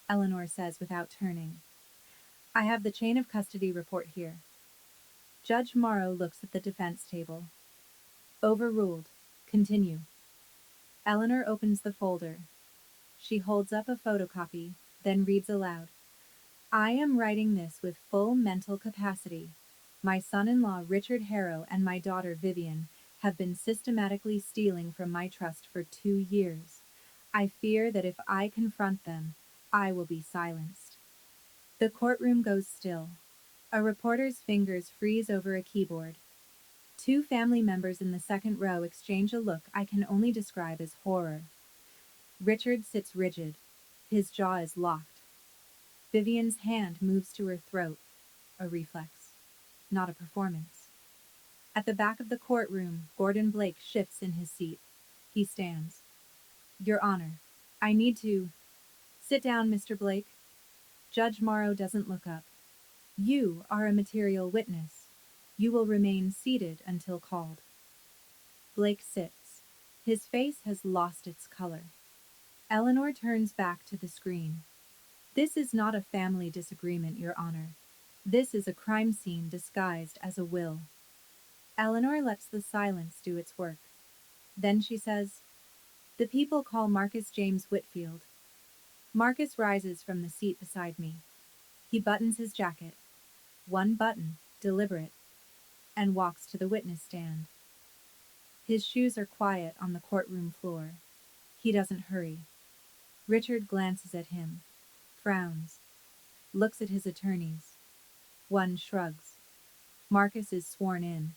Eleanor says without turning. I have the chain of custody report here. Judge Morrow looks at the defense table. Overruled. Continue. Eleanor opens the folder. She holds up a photocopy, then reads aloud. I am writing this with full mental capacity. My son-in-law Richard Harrow and my daughter Vivian have been systematically stealing from my trust for 2 years. I fear that if I confront them, I will be silenced. The courtroom goes still. A reporter's fingers freeze over a keyboard. 2 family members in the second row exchange a look I can only describe as horror. Richard sits rigid. His jaw is locked. Vivian's hand moves to her throat. a reflex, not a performance. At the back of the courtroom, Gordon Blake shifts in his seat. He stands. Your Honor, I need to. Sit down, Mr. Blake. Judge Morrow doesn't look up. You are a material witness. You will remain seated until called. Blake sits. His face has lost its color. Eleanor turns back to the screen. This is not a family disagreement, Your Honor. This is a crime scene disguised as a will. Eleanor lets the silence do its work. Then she says, the people call Marcus James Whitfield. Marcus rises from the seat beside me. He buttons his jacket. One button, deliberate, and walks to the witness stand. His shoes are quiet on the courtroom floor. He doesn't hurry. Richard glances at him, frowns, looks at his attorneys. One shrugs. Marcus is sworn in.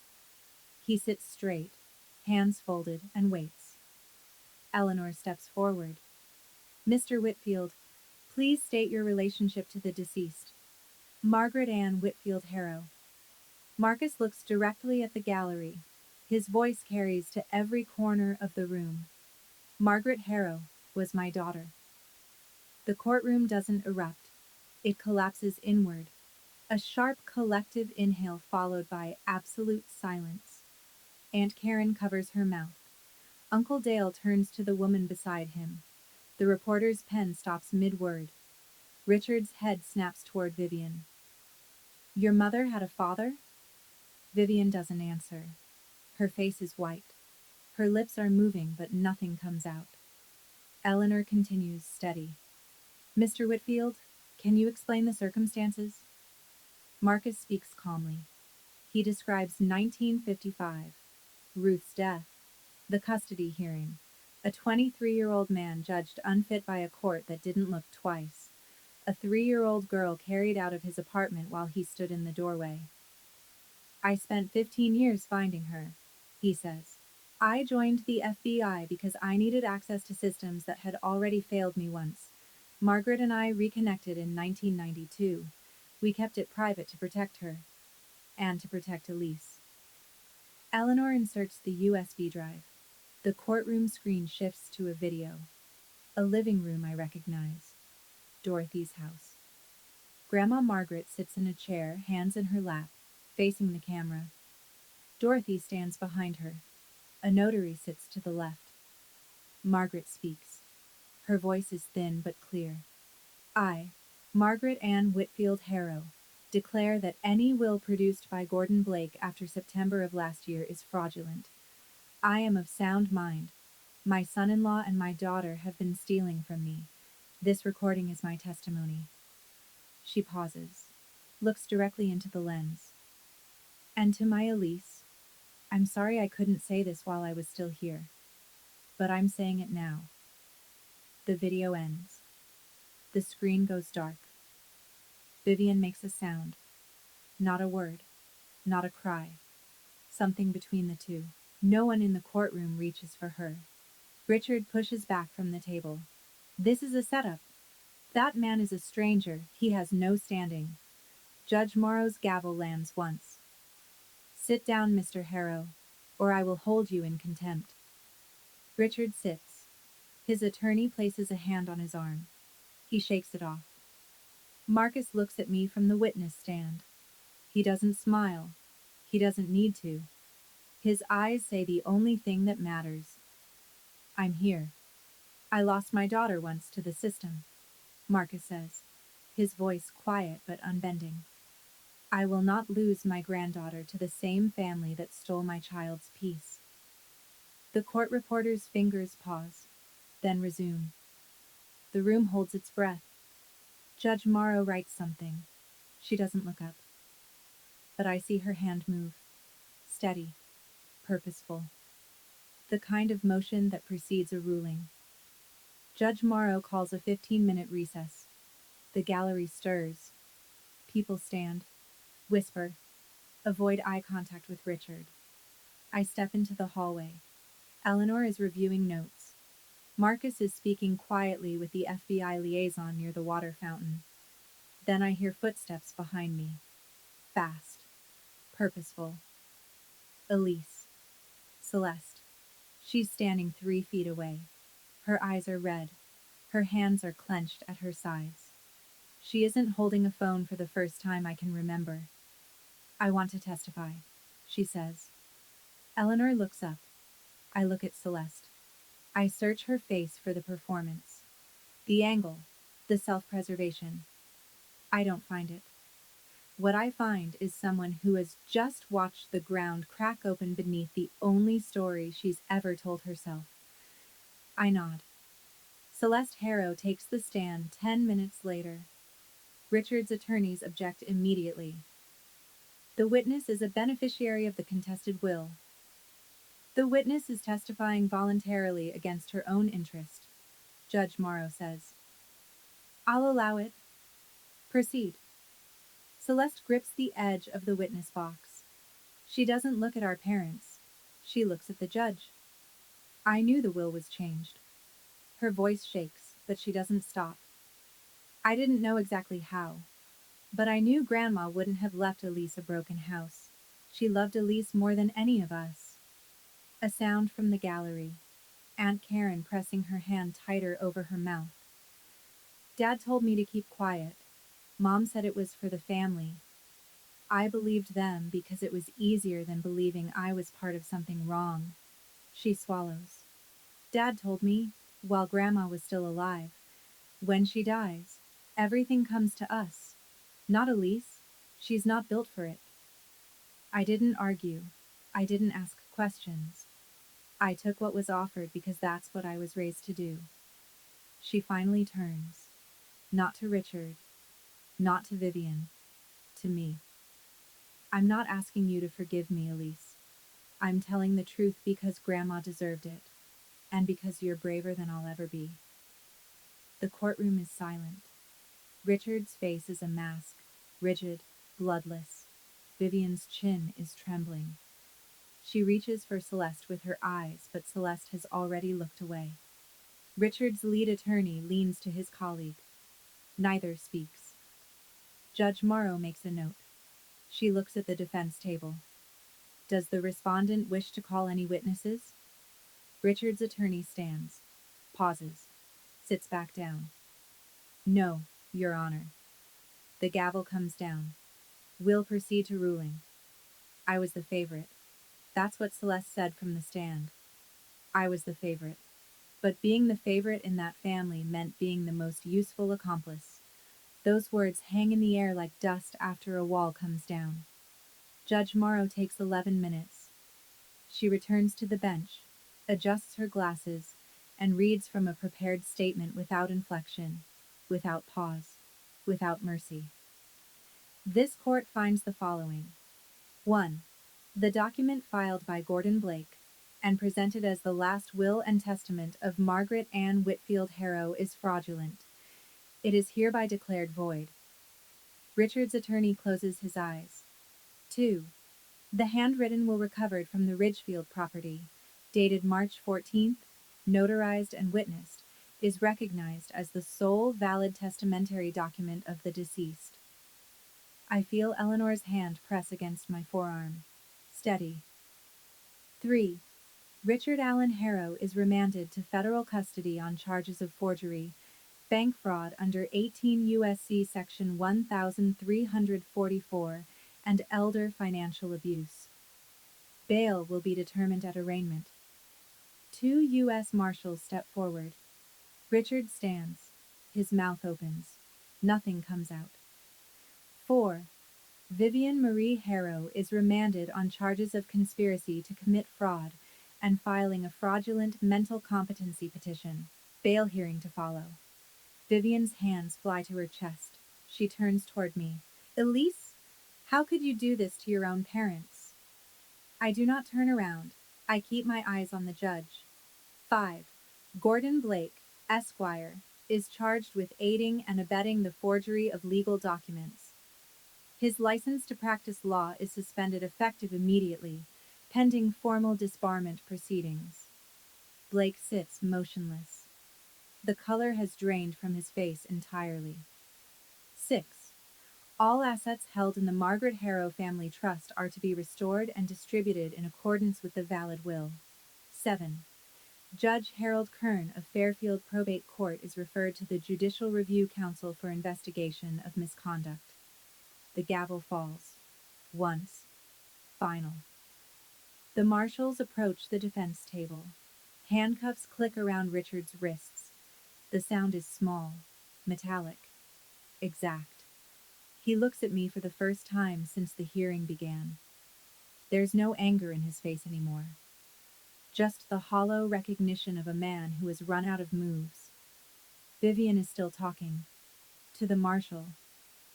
He sits straight, hands folded, and waits. Eleanor steps forward. Mr. Whitfield, please state your relationship to the deceased. Margaret Ann Whitfield Harrow. Marcus looks directly at the gallery. His voice carries to every corner of the room. Margaret Harrow was my daughter. The courtroom doesn't erupt. It collapses inward. A sharp collective inhale followed by absolute silence. Aunt Karen covers her mouth. Uncle Dale turns to the woman beside him. The reporter's pen stops mid-word. Richard's head snaps toward Vivian. Your mother had a father? Vivian doesn't answer. Her face is white. Her lips are moving, but nothing comes out. Eleanor continues steady. Mr. Whitfield, can you explain the circumstances? Marcus speaks calmly. He describes 1955, Ruth's death, the custody hearing, a 23-year-old man judged unfit by a court that didn't look twice, a 3-year-old girl carried out of his apartment while he stood in the doorway. I spent 15 years finding her, he says. I joined the FBI because I needed access to systems that had already failed me once. Margaret and I reconnected in 1992. We kept it private to protect her, and to protect Elise. Eleanor inserts the USB drive. The courtroom screen shifts to a video. A living room I recognize. Dorothy's house. Grandma Margaret sits in a chair, hands in her lap, facing the camera. Dorothy stands behind her. A notary sits to the left. Margaret speaks. Her voice is thin but clear. I, Margaret Ann Whitfield Harrow, declare that any will produced by Gordon Blake after September of last year is fraudulent. I am of sound mind. My son-in-law and my daughter have been stealing from me. This recording is my testimony. She pauses, looks directly into the lens. And to my Elise, I'm sorry I couldn't say this while I was still here, but I'm saying it now. The video ends. The screen goes dark. Vivian makes a sound. Not a word. Not a cry. Something between the two. No one in the courtroom reaches for her. Richard pushes back from the table. This is a setup. That man is a stranger. He has no standing. Judge Morrow's gavel lands once. Sit down, Mr. Harrow, or I will hold you in contempt. Richard sits. His attorney places a hand on his arm. He shakes it off. Marcus looks at me from the witness stand. He doesn't smile. He doesn't need to. His eyes say the only thing that matters. I'm here. I lost my daughter once to the system, Marcus says, his voice quiet but unbending. I will not lose my granddaughter to the same family that stole my child's peace. The court reporter's fingers pause, then resume. The room holds its breath. Judge Morrow writes something. She doesn't look up. But I see her hand move. Steady. Purposeful. The kind of motion that precedes a ruling. Judge Morrow calls a 15-minute recess. The gallery stirs. People stand, whisper, avoid eye contact with Richard. I step into the hallway. Eleanor is reviewing notes. Marcus is speaking quietly with the FBI liaison near the water fountain. Then I hear footsteps behind me. fast, purposeful. Elise. Celeste. She's standing 3 feet away. Her eyes are red. Her hands are clenched at her sides. She isn't holding a phone for the first time I can remember. I want to testify, she says. Eleanor looks up. I look at Celeste. I search her face for the performance. The angle. The self-preservation. I don't find it. What I find is someone who has just watched the ground crack open beneath the only story she's ever told herself. I nod. Celeste Harrow takes the stand 10 minutes later. Richard's attorneys object immediately. The witness is a beneficiary of the contested will. The witness is testifying voluntarily against her own interest, Judge Morrow says. I'll allow it. Proceed. Celeste grips the edge of the witness box. She doesn't look at our parents. She looks at the judge. I knew the will was changed. Her voice shakes, but she doesn't stop. I didn't know exactly how, but I knew Grandma wouldn't have left Elise a broken house. She loved Elise more than any of us. A sound from the gallery. Aunt Karen pressing her hand tighter over her mouth. Dad told me to keep quiet. Mom said it was for the family. I believed them because it was easier than believing I was part of something wrong. She swallows. Dad told me, while Grandma was still alive, when she dies, everything comes to us. Not Elise. She's not built for it. I didn't argue. I didn't ask questions. I took what was offered because that's what I was raised to do. She finally turns. Not to Richard. Not to Vivian. To me. I'm not asking you to forgive me, Elise. I'm telling the truth because Grandma deserved it, and because you're braver than I'll ever be. The courtroom is silent. Richard's face is a mask, rigid, bloodless. Vivian's chin is trembling. She reaches for Celeste with her eyes, but Celeste has already looked away. Richard's lead attorney leans to his colleague. Neither speaks. Judge Morrow makes a note. She looks at the defense table. Does the respondent wish to call any witnesses? Richard's attorney stands, pauses, sits back down. No, Your Honor. The gavel comes down. We'll proceed to ruling. I was the favorite. That's what Celeste said from the stand. I was the favorite. But being the favorite in that family meant being the most useful accomplice. Those words hang in the air like dust after a wall comes down. Judge Morrow takes 11 minutes. She returns to the bench, adjusts her glasses, and reads from a prepared statement without inflection, without pause, without mercy. This court finds the following. 1. The document filed by Gordon Blake and presented as the last will and testament of Margaret Ann Whitfield Harrow is fraudulent. It is hereby declared void. Richard's attorney closes his eyes. 2. The handwritten will recovered from the Ridgefield property, dated March 14th, notarized and witnessed, is recognized as the sole valid testamentary document of the deceased. I feel Eleanor's hand press against my forearm. Steady. 3. Richard Allen Harrow is remanded to federal custody on charges of forgery, bank fraud under 18 U.S.C. Section 1344, and elder financial abuse. Bail will be determined at arraignment. 2 U.S. Marshals step forward. Richard stands. His mouth opens. Nothing comes out. 4. Vivian Marie Harrow is remanded on charges of conspiracy to commit fraud and filing a fraudulent mental competency petition. Bail hearing to follow. Vivian's hands fly to her chest. She turns toward me. Elise, how could you do this to your own parents? I do not turn around. I keep my eyes on the judge. 5. Gordon Blake, Esquire, is charged with aiding and abetting the forgery of legal documents. His license to practice law is suspended effective immediately, pending formal disbarment proceedings. Blake sits motionless. The color has drained from his face entirely. 6. All assets held in the Margaret Harrow Family Trust are to be restored and distributed in accordance with the valid will. 7. Judge Harold Kern of Fairfield Probate Court is referred to the Judicial Review Council for investigation of misconduct. The gavel falls. Once. Final. The marshals approach the defense table. Handcuffs click around Richard's wrists. The sound is small, metallic, exact. He looks at me for the first time since the hearing began. There's no anger in his face anymore. Just the hollow recognition of a man who has run out of moves. Vivian is still talking. To the marshal.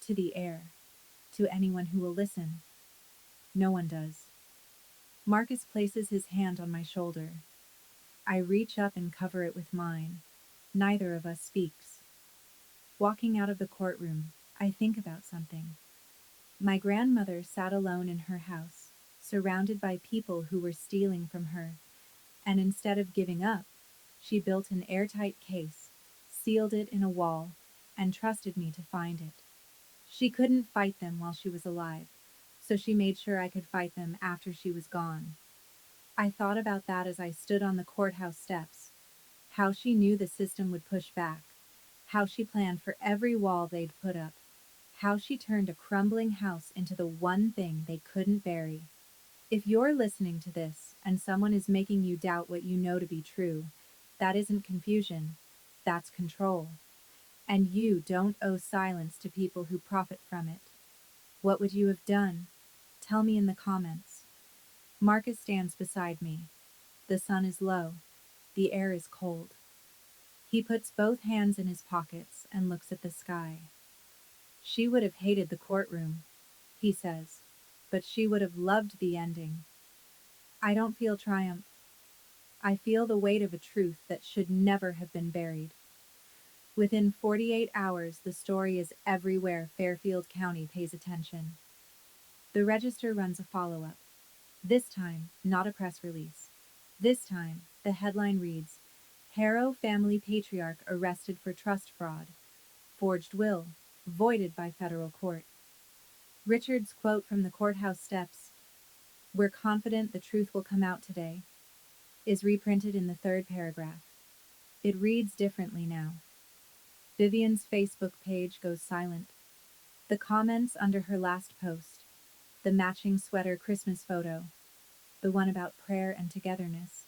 To the heir. To anyone who will listen. No one does. Marcus places his hand on my shoulder. I reach up and cover it with mine. Neither of us speaks. Walking out of the courtroom, I think about something. My grandmother sat alone in her house, surrounded by people who were stealing from her, and instead of giving up, she built an airtight case, sealed it in a wall, and trusted me to find it. She couldn't fight them while she was alive, so she made sure I could fight them after she was gone. I thought about that as I stood on the courthouse steps, how she knew the system would push back, how she planned for every wall they'd put up, how she turned a crumbling house into the one thing they couldn't bury. If you're listening to this and someone is making you doubt what you know to be true, that isn't confusion, that's control. And you don't owe silence to people who profit from it. What would you have done? Tell me in the comments. Marcus stands beside me. The sun is low. The air is cold. He puts both hands in his pockets and looks at the sky. She would have hated the courtroom, he says, but she would have loved the ending. I don't feel triumph. I feel the weight of a truth that should never have been buried. Within 48 hours, the story is everywhere Fairfield County pays attention. The Register runs a follow-up. This time, not a press release. This time, the headline reads, Harrow family patriarch arrested for trust fraud. Forged will, voided by federal court. Richard's quote from the courthouse steps, "We're confident the truth will come out today," is reprinted in the third paragraph. It reads differently now. Vivian's Facebook page goes silent. The comments under her last post, the matching sweater Christmas photo, the one about prayer and togetherness,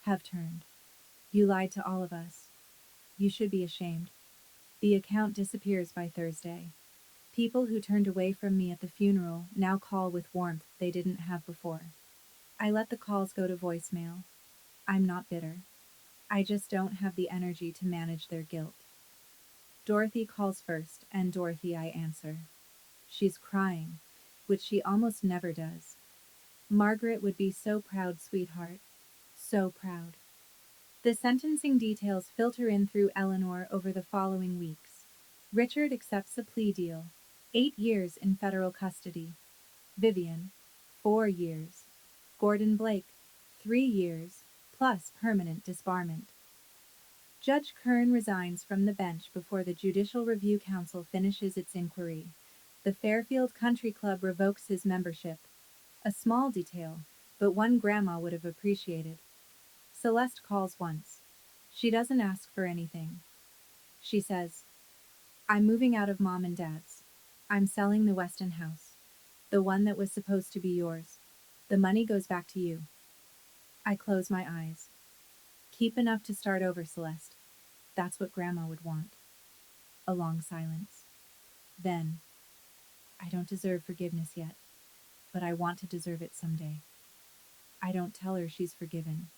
have turned. You lied to all of us. You should be ashamed. The account disappears by Thursday. People who turned away from me at the funeral now call with warmth they didn't have before. I let the calls go to voicemail. I'm not bitter. I just don't have the energy to manage their guilt. Dorothy calls first, and Dorothy I answer. She's crying, which she almost never does. Margaret would be so proud, sweetheart. So proud. The sentencing details filter in through Eleanor over the following weeks. Richard accepts a plea deal. 8 years in federal custody. Vivian, 4 years. Gordon Blake, 3 years, plus permanent disbarment. Judge Kern resigns from the bench before the Judicial Review Council finishes its inquiry. The Fairfield Country Club revokes his membership. A small detail, but one Grandma would have appreciated. Celeste calls once. She doesn't ask for anything. She says, "I'm moving out of Mom and Dad's. I'm selling the Weston house. The one that was supposed to be yours. The money goes back to you." I close my eyes. Keep enough to start over, Celeste. That's what Grandma would want. A long silence. Then, "I don't deserve forgiveness yet, but I want to deserve it someday." I don't tell her she's forgiven.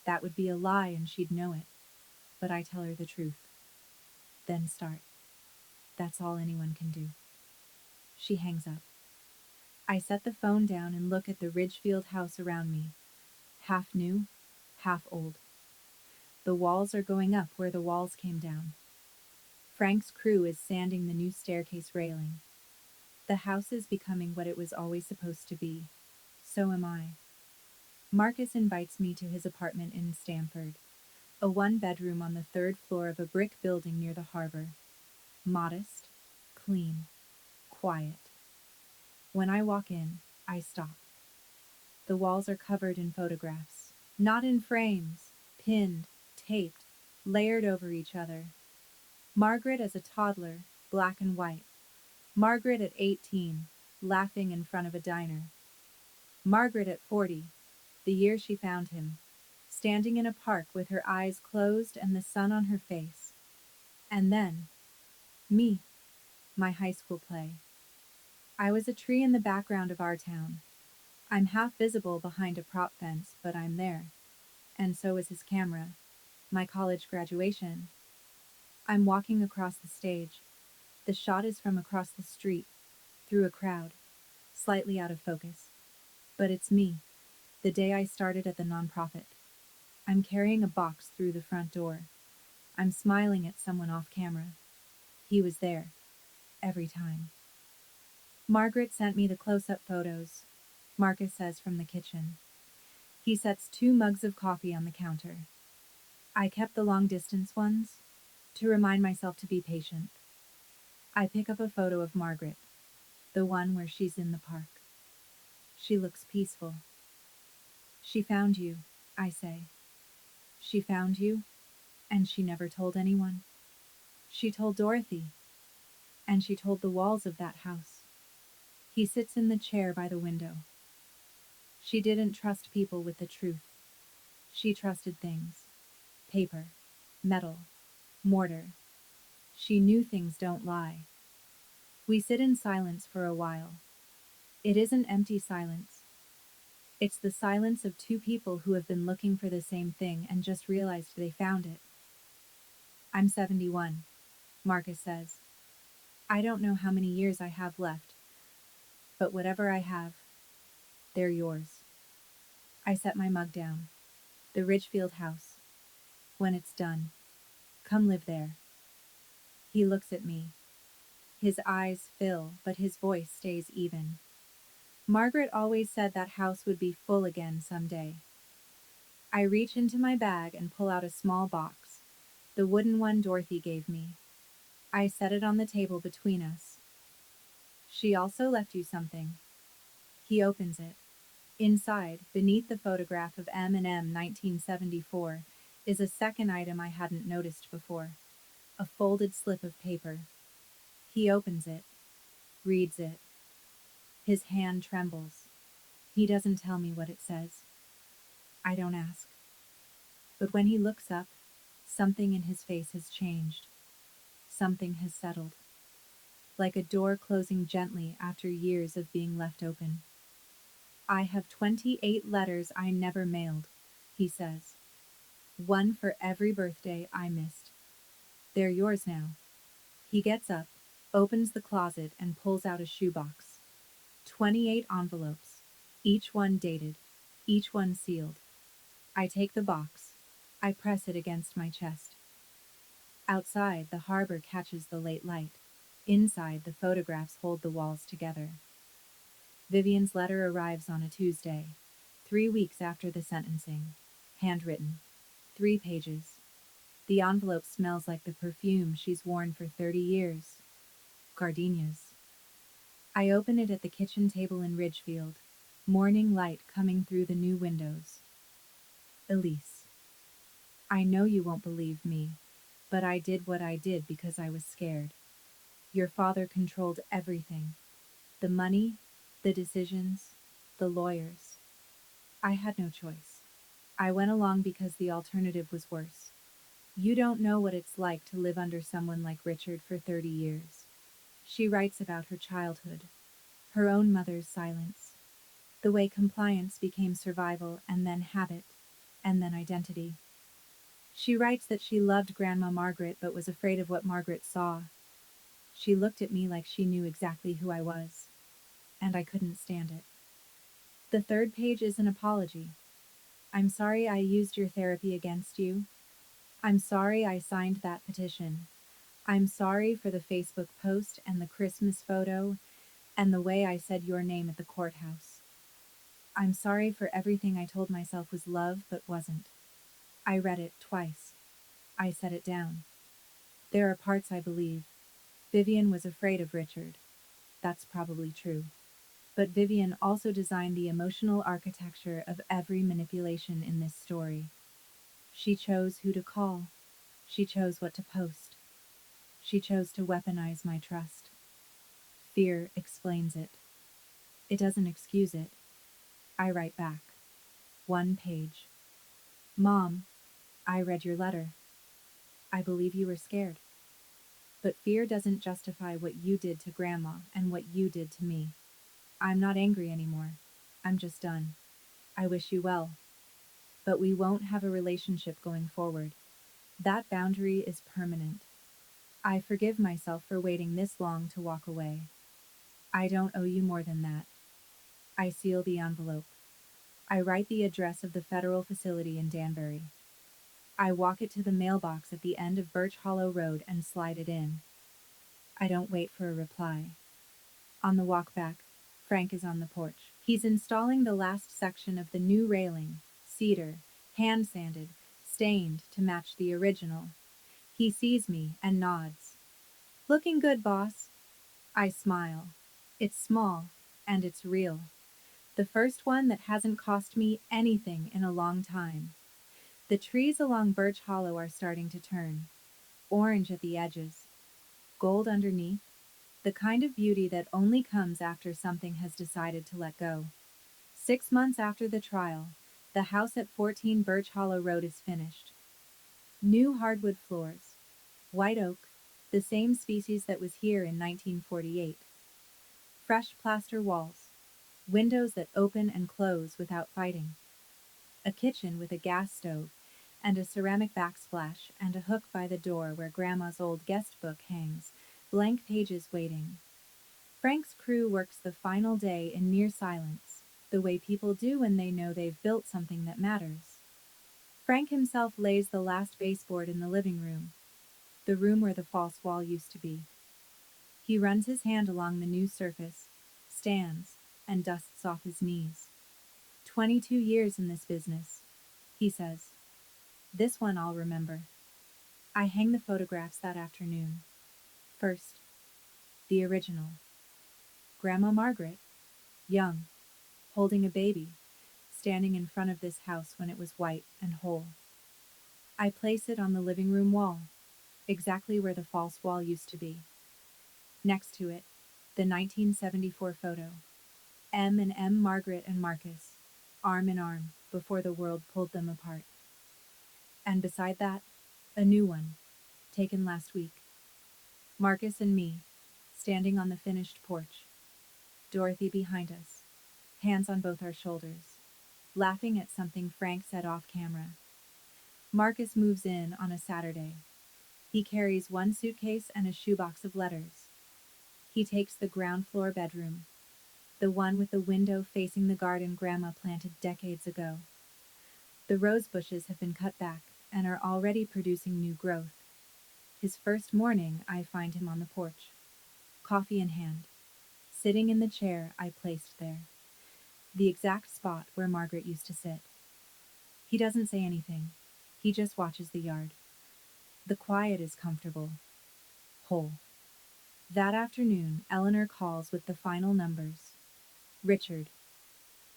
That would be a lie and she'd know it. But I tell her the truth. Then start. That's all anyone can do. She hangs up. I set the phone down and look at the Ridgefield house around me. Half new, half old. The walls are going up where the walls came down. Frank's crew is sanding the new staircase railing. The house is becoming what it was always supposed to be. So am I. Marcus invites me to his apartment in Stamford, a one-bedroom on the 3rd floor of a brick building near the harbor. Modest, clean, quiet. When I walk in, I stop. The walls are covered in photographs, not in frames, pinned, taped, layered over each other. Margaret as a toddler, black and white. Margaret at 18, laughing in front of a diner. Margaret at 40, the year she found him, standing in a park with her eyes closed and the sun on her face. And then, me, my high school play. I was a tree in the background of our town. I'm half visible behind a prop fence, but I'm there. And so is his camera. My college graduation. I'm walking across the stage. The shot is from across the street, through a crowd, slightly out of focus. But it's me, the day I started at the nonprofit. I'm carrying a box through the front door. I'm smiling at someone off camera. He was there, every time. Margaret sent me the close-up photos, Marcus says from the kitchen. He sets 2 mugs of coffee on the counter. I kept the long-distance ones, to remind myself to be patient. I pick up a photo of Margaret, the one where she's in the park. She looks peaceful. She found you, I say. She found you, and she never told anyone. She told Dorothy, and she told the walls of that house. He sits in the chair by the window. She didn't trust people with the truth. She trusted things. Paper, metal, mortar. She knew things don't lie. We sit in silence for a while. It isn't empty silence. It's the silence of 2 people who have been looking for the same thing and just realized they found it. I'm 71, Marcus says. I don't know how many years I have left, but whatever I have, they're yours. I set my mug down. The Ridgefield house. When it's done, come live there. He looks at me. His eyes fill, but his voice stays even. Margaret always said that house would be full again someday. I reach into my bag and pull out a small box, the wooden one Dorothy gave me. I set it on the table between us. She also left you something. He opens it. Inside, beneath the photograph of M&M 1974, is a second item I hadn't noticed before. A folded slip of paper. He opens it, reads it. His hand trembles. He doesn't tell me what it says. I don't ask. But when he looks up, something in his face has changed. Something has settled. Like a door closing gently after years of being left open. I have 28 letters I never mailed, he says. 1 for every birthday I missed. They're yours now. He gets up, opens the closet and pulls out a shoebox. 28 envelopes, each one dated, each one sealed. I take the box. I press it against my chest. Outside, the harbor catches the late light. Inside, the photographs hold the walls together. Vivian's letter arrives on a Tuesday, 3 weeks after the sentencing. Handwritten. 3 pages. The envelope smells like the perfume she's worn for 30 years. Gardenias. I open it at the kitchen table in Ridgefield. Morning light coming through the new windows. Elise. I know you won't believe me, but I did what I did because I was scared. Your father controlled everything. The money, the decisions, the lawyers. I had no choice. I went along because the alternative was worse. You don't know what it's like to live under someone like Richard for 30 years. She writes about her childhood, her own mother's silence, the way compliance became survival and then habit, and then identity. She writes that she loved Grandma Margaret but was afraid of what Margaret saw. She looked at me like she knew exactly who I was, and I couldn't stand it. The 3rd page is an apology. I'm sorry I used your therapy against you. I'm sorry I signed that petition. I'm sorry for the Facebook post and the Christmas photo and the way I said your name at the courthouse. I'm sorry for everything I told myself was love but wasn't. I read it twice. I set it down. There are parts I believe. Vivian was afraid of Richard. That's probably true. But Vivian also designed the emotional architecture of every manipulation in this story. She chose who to call. She chose what to post. She chose to weaponize my trust. Fear explains it. It doesn't excuse it. I write back. One page. Mom, I read your letter. I believe you were scared. But fear doesn't justify what you did to Grandma and what you did to me. I'm not angry anymore. I'm just done. I wish you well. But we won't have a relationship going forward. That boundary is permanent. I forgive myself for waiting this long to walk away. I don't owe you more than that. I seal the envelope. I write the address of the federal facility in Danbury. I walk it to the mailbox at the end of Birch Hollow Road and slide it in. I don't wait for a reply. On the walk back, Frank is on the porch. He's installing the last section of the new railing, cedar, hand sanded, stained to match the original. He sees me and nods. Looking good, boss. I smile. It's small, and it's real. The first one that hasn't cost me anything in a long time. The trees along Birch Hollow are starting to turn. Orange at the edges, gold underneath, the kind of beauty that only comes after something has decided to let go. 6 months after the trial, the house at 14 Birch Hollow Road is finished. New hardwood floors, white oak, the same species that was here in 1948. Fresh plaster walls, windows that open and close without fighting. A kitchen with a gas stove, and a ceramic backsplash and a hook by the door where Grandma's old guest book hangs, blank pages waiting. Frank's crew works the final day in near silence, the way people do when they know they've built something that matters. Frank himself lays the last baseboard in the living room, the room where the false wall used to be. He runs his hand along the new surface, stands, and dusts off his knees. 22 years in this business, he says. This one I'll remember. I hang the photographs that afternoon. First, the original. Grandma Margaret, young, holding a baby, standing in front of this house when it was white and whole. I place it on the living room wall, exactly where the false wall used to be. Next to it, the 1974 photo. M and M Margaret and Marcus, arm in arm, before the world pulled them apart. And beside that, a new one, taken last week. Marcus and me, standing on the finished porch. Dorothy behind us, hands on both our shoulders, laughing at something Frank said off camera. Marcus moves in on a Saturday. He carries one suitcase and a shoebox of letters. He takes the ground floor bedroom, the one with the window facing the garden Grandma planted decades ago. The rose bushes have been cut back and are already producing new growth. His first morning, I find him on the porch, coffee in hand, sitting in the chair I placed there, the exact spot where Margaret used to sit. He doesn't say anything. He just watches the yard. The quiet is comfortable, whole. That afternoon, Eleanor calls with the final numbers. Richard,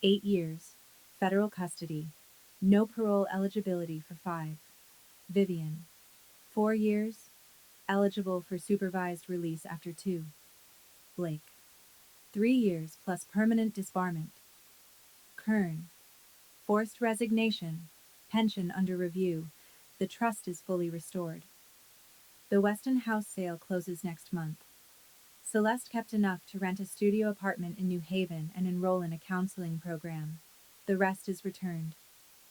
8 years, federal custody, no parole eligibility for 5. Vivian, 4 years, eligible for supervised release after 2. Blake, 3 years plus permanent disbarment. Kern, forced resignation, pension under review, the trust is fully restored. The Weston house sale closes next month. Celeste kept enough to rent a studio apartment in New Haven and enroll in a counseling program. The rest is returned.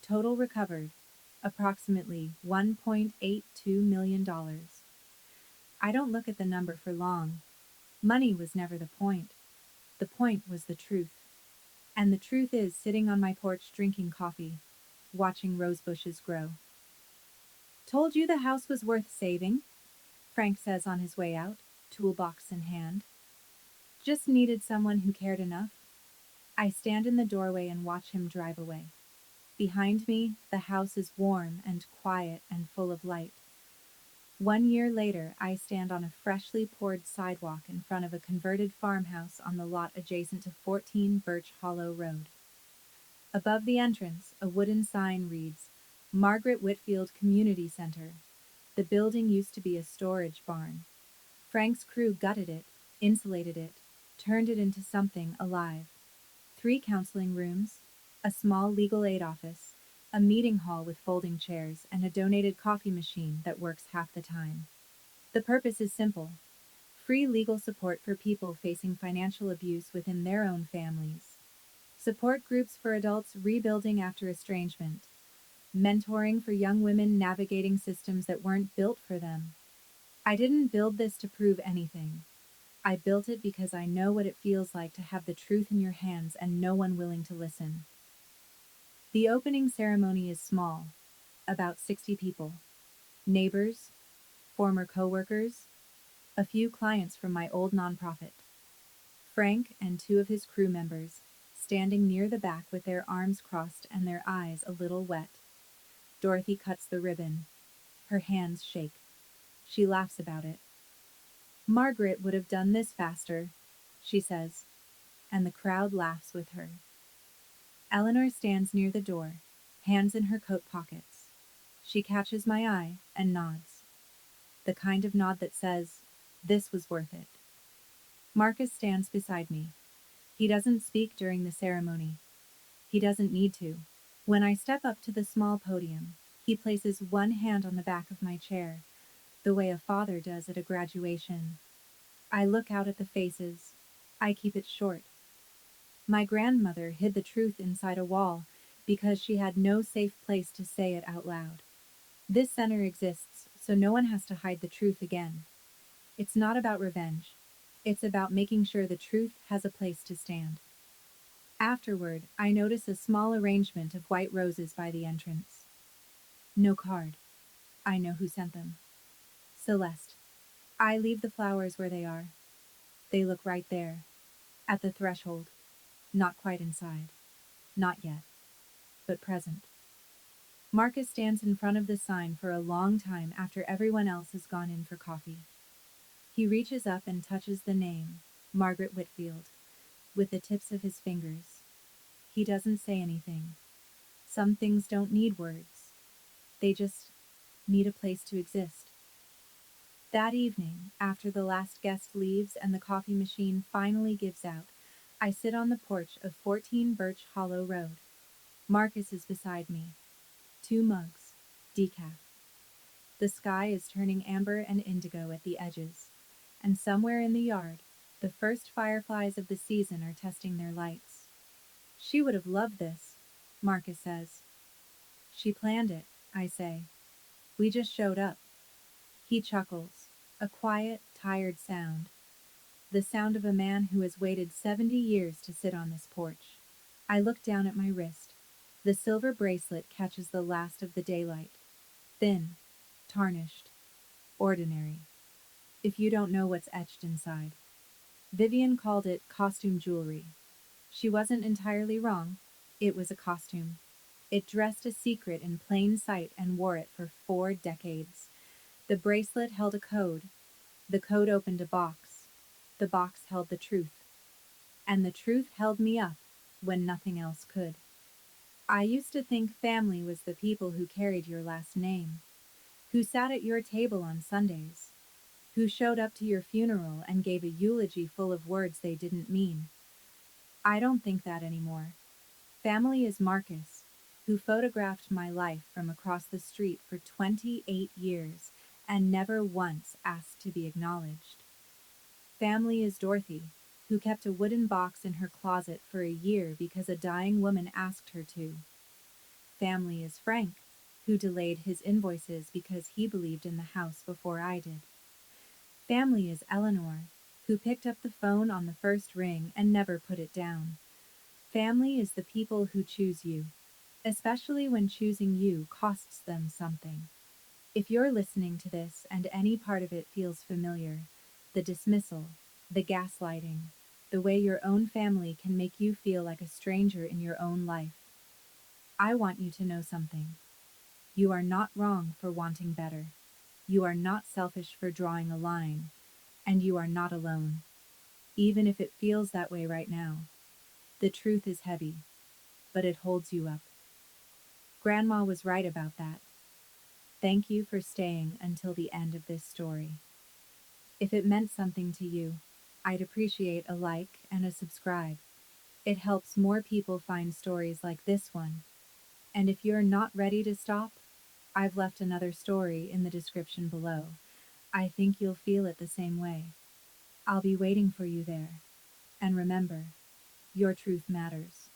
Total recovered, approximately $1.82 million. I don't look at the number for long. Money was never the point. The point was the truth. And the truth is sitting on my porch drinking coffee, watching rose bushes grow. Told you the house was worth saving, Frank says on his way out, toolbox in hand. Just needed someone who cared enough. I stand in the doorway and watch him drive away. Behind me, the house is warm and quiet and full of light. 1 year later, I stand on a freshly poured sidewalk in front of a converted farmhouse on the lot adjacent to 14 Birch Hollow Road. Above the entrance, a wooden sign reads, Margaret Whitfield Community Center. The building used to be a storage barn. Frank's crew gutted it, insulated it, turned it into something alive. 3 counseling rooms, a small legal aid office, a meeting hall with folding chairs, and a donated coffee machine that works half the time. The purpose is simple: free legal support for people facing financial abuse within their own families, support groups for adults rebuilding after estrangement, mentoring for young women navigating systems that weren't built for them. I didn't build this to prove anything. I built it because I know what it feels like to have the truth in your hands and no one willing to listen. The opening ceremony is small, about 60 people. Neighbors, former coworkers, a few clients from my old nonprofit. Frank and 2 of his crew members, standing near the back with their arms crossed and their eyes a little wet. Dorothy cuts the ribbon. Her hands shake. She laughs about it. Margaret would have done this faster, she says, and the crowd laughs with her. Eleanor stands near the door, hands in her coat pockets. She catches my eye and nods. The kind of nod that says, this was worth it. Marcus stands beside me. He doesn't speak during the ceremony. He doesn't need to. When I step up to the small podium, he places one hand on the back of my chair, the way a father does at a graduation. I look out at the faces. I keep it short. My grandmother hid the truth inside a wall because she had no safe place to say it out loud. This center exists so no one has to hide the truth again. It's not about revenge. It's about making sure the truth has a place to stand. Afterward, I notice a small arrangement of white roses by the entrance. No card. I know who sent them. Celeste. I leave the flowers where they are. They look right there, at the threshold, not quite inside. Not yet, but present. Marcus stands in front of the sign for a long time after everyone else has gone in for coffee. He reaches up and touches the name, Margaret Whitfield, with the tips of his fingers. He doesn't say anything. Some things don't need words. They just need a place to exist. That evening, after the last guest leaves and the coffee machine finally gives out, I sit on the porch of 14 Birch Hollow Road. Marcus is beside me. 2 mugs. Decaf. The sky is turning amber and indigo at the edges, and somewhere in the yard, the first fireflies of the season are testing their lights. She would have loved this, Marcus says. She planned it, I say. We just showed up. He chuckles, a quiet, tired sound. The sound of a man who has waited 70 years to sit on this porch. I look down at my wrist. The silver bracelet catches the last of the daylight. Thin, tarnished, ordinary. If you don't know what's etched inside. Vivian called it costume jewelry. She wasn't entirely wrong. It was a costume. It dressed a secret in plain sight and wore it for 4 decades. The bracelet held a code. The code opened a box. The box held the truth. And the truth held me up when nothing else could. I used to think family was the people who carried your last name, who sat at your table on Sundays, who showed up to your funeral and gave a eulogy full of words they didn't mean. I don't think that anymore. Family is Marcus, who photographed my life from across the street for 28 years and never once asked to be acknowledged. Family is Dorothy, who kept a wooden box in her closet for a year because a dying woman asked her to. Family is Frank, who delayed his invoices because he believed in the house before I did. Family is Eleanor, who picked up the phone on the first ring and never put it down. Family is the people who choose you, especially when choosing you costs them something. If you're listening to this and any part of it feels familiar, the dismissal, the gaslighting, the way your own family can make you feel like a stranger in your own life, I want you to know something. You are not wrong for wanting better. You are not selfish for drawing a line, and you are not alone, even if it feels that way right now. The truth is heavy, but it holds you up. Grandma was right about that. Thank you for staying until the end of this story. If it meant something to you, I'd appreciate a like and a subscribe. It helps more people find stories like this one. And if you're not ready to stop, I've left another story in the description below. I think you'll feel it the same way. I'll be waiting for you there. And remember, your truth matters.